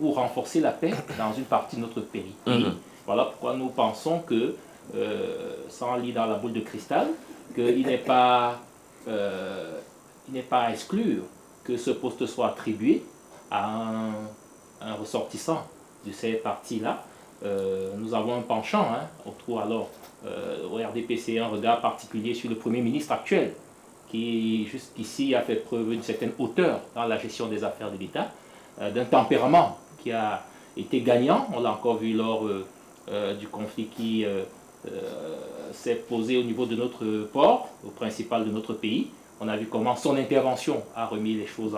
ou renforcer la paix dans une partie de notre pays. Voilà pourquoi nous pensons que, sans lire dans la boule de cristal, qu'il n'est pas à exclure que ce poste soit attribué à un ressortissant de ces parties-là. Nous avons un penchant, autour alors, au RDPC, un regard particulier sur le Premier ministre actuel, qui jusqu'ici a fait preuve d'une certaine hauteur dans la gestion des affaires de l'État, d'un tempérament qui a été gagnant. On l'a encore vu lors du conflit qui s'est posé au niveau de notre port, au principal de notre pays. On a vu comment son intervention a remis les choses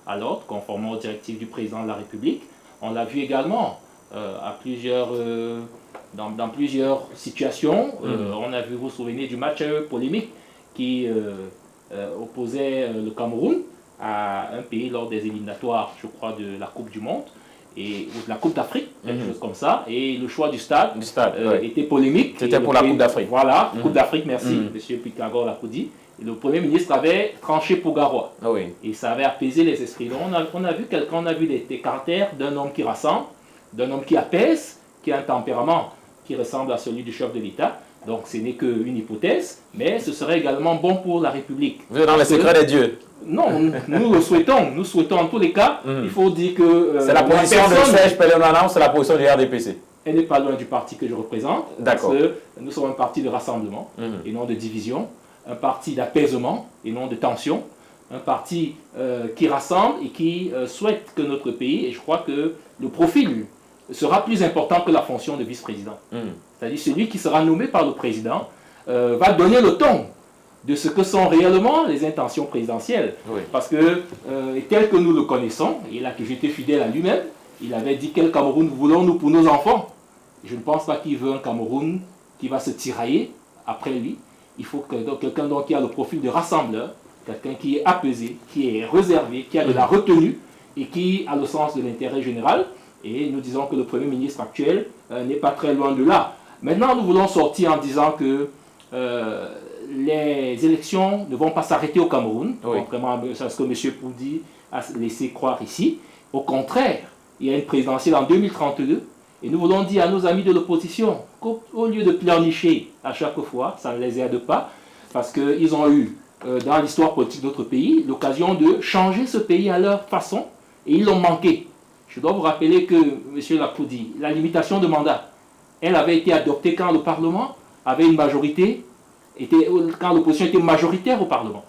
à l'ordre, conformément aux directives du président de la République. On l'a vu également dans plusieurs situations. On a vu, vous vous souvenez du match polémique qui opposait le Cameroun à un pays lors des éliminatoires, je crois, de la Coupe du Monde, ou de la Coupe d'Afrique, quelque chose comme ça. Et le choix du stade était polémique. C'était pour la Coupe d'Afrique. Voilà, Coupe d'Afrique, merci, M. Pitagore Lakoudi. Et le Premier ministre avait tranché pour Garoua. Et ça avait apaisé les esprits. Donc on a vu quelqu'un, on a vu des caractères d'un homme qui rassemble, d'un homme qui apaise, qui a un tempérament qui ressemble à celui du chef de l'État. Donc ce n'est qu'une hypothèse, mais ce serait également bon pour la République. Vous êtes dans les secrets des dieux? Non, nous le souhaitons. Nous souhaitons en tous les cas. Il faut dire que... c'est la position de Serge Pelé Onana ou c'est la position du RDPC? Elle n'est pas loin du parti que je représente. D'accord. Parce que nous sommes un parti de rassemblement et non de division. Un parti d'apaisement et non de tension. Un parti qui rassemble et qui souhaite que notre pays, et je crois que le profil sera plus important que la fonction de vice-président. C'est-à-dire celui qui sera nommé par le président va donner le ton de ce que sont réellement les intentions présidentielles. Parce que, tel que nous le connaissons, et là que j'étais fidèle à lui-même, il avait dit quel Cameroun voulons-nous pour nos enfants. Je ne pense pas qu'il veut un Cameroun qui va se tirailler après lui. Il faut que quelqu'un qui a le profil de rassembleur, quelqu'un qui est apaisé, qui est réservé, qui a de la retenue et qui a le sens de l'intérêt général. Et nous disons que le Premier ministre actuel n'est pas très loin de là. Maintenant, nous voulons sortir en disant que les élections ne vont pas s'arrêter au Cameroun, Oui. contrairement à ce que M. Poudi a laissé croire ici. Au contraire, il y a une présidentielle en 2032 et nous voulons dire à nos amis de l'opposition qu'au lieu de pleurnicher à chaque fois, ça ne les aide pas, parce qu'ils ont eu, dans l'histoire politique de notre pays, l'occasion de changer ce pays à leur façon et ils l'ont manqué. Je dois vous rappeler que, M. Lapoudi, la limitation de mandat, elle avait été adoptée quand le Parlement avait une majorité, quand l'opposition était majoritaire au Parlement.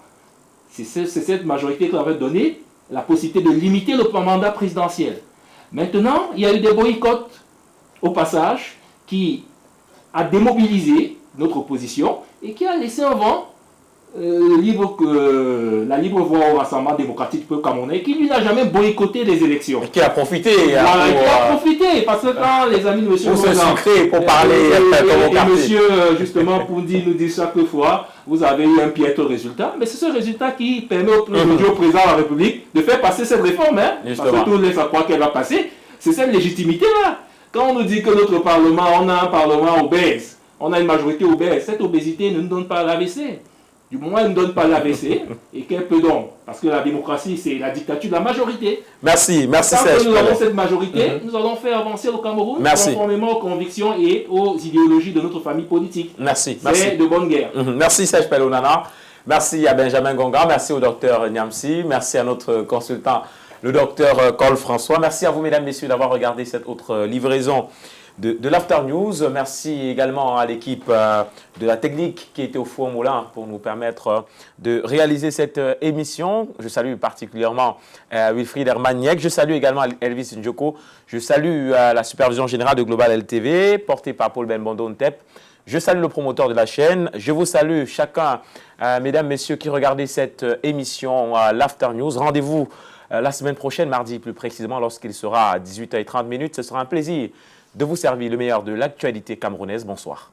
C'est cette majorité qui avait donné la possibilité de limiter le mandat présidentiel. Maintenant, il y a eu des boycotts au passage qui a démobilisé notre opposition et qui a laissé un vent la libre voie au Rassemblement démocratique du peuple camerounais, qui lui n'a jamais boycotté les élections. Et qui a profité. Voilà, qui a profité, parce que quand les amis de M. Pour se sucrer, pour parler et monsieur, justement, Poundi nous dit chaque fois, vous avez eu un piètre résultat, mais c'est ce résultat qui permet aujourd'hui au président de la République de faire passer cette réforme, hein, parce que tout le monde laisse à croire qu'elle va passer. C'est cette légitimité-là. Quand on nous dit que notre Parlement, on a un Parlement obèse, on a une majorité obèse, cette obésité ne nous donne pas l'AVC. Du moment où elle ne donne pas l'AVC, et qu'elle peut donc, parce que la démocratie, c'est la dictature de la majorité. Merci, merci Serge. Tant que nous Serge. avons cette majorité, nous allons faire avancer le Cameroun Merci. conformément aux convictions et aux idéologies de notre famille politique. Merci, C'est merci. de bonne guerre. Merci Serge Pelonana. Merci à Benjamin Gonga. Merci au docteur Niamsi. Merci à notre consultant, le docteur Cole François. Merci à vous, mesdames, messieurs, d'avoir regardé cette autre livraison de l'After News. Merci également à l'équipe de la technique qui était au four moulin pour nous permettre de réaliser cette émission. Je salue particulièrement Wilfried Hermaniek. Je salue également Elvis Njoko. Je salue la supervision générale de Global LTV, portée par Paul Benbondo Ntep. Je salue le promoteur de la chaîne. Je vous salue chacun, mesdames, messieurs, qui regardez cette émission, l'After News. Rendez-vous la semaine prochaine, mardi plus précisément, lorsqu'il sera à 18h30. Ce sera un plaisir de vous servir le meilleur de l'actualité camerounaise. Bonsoir.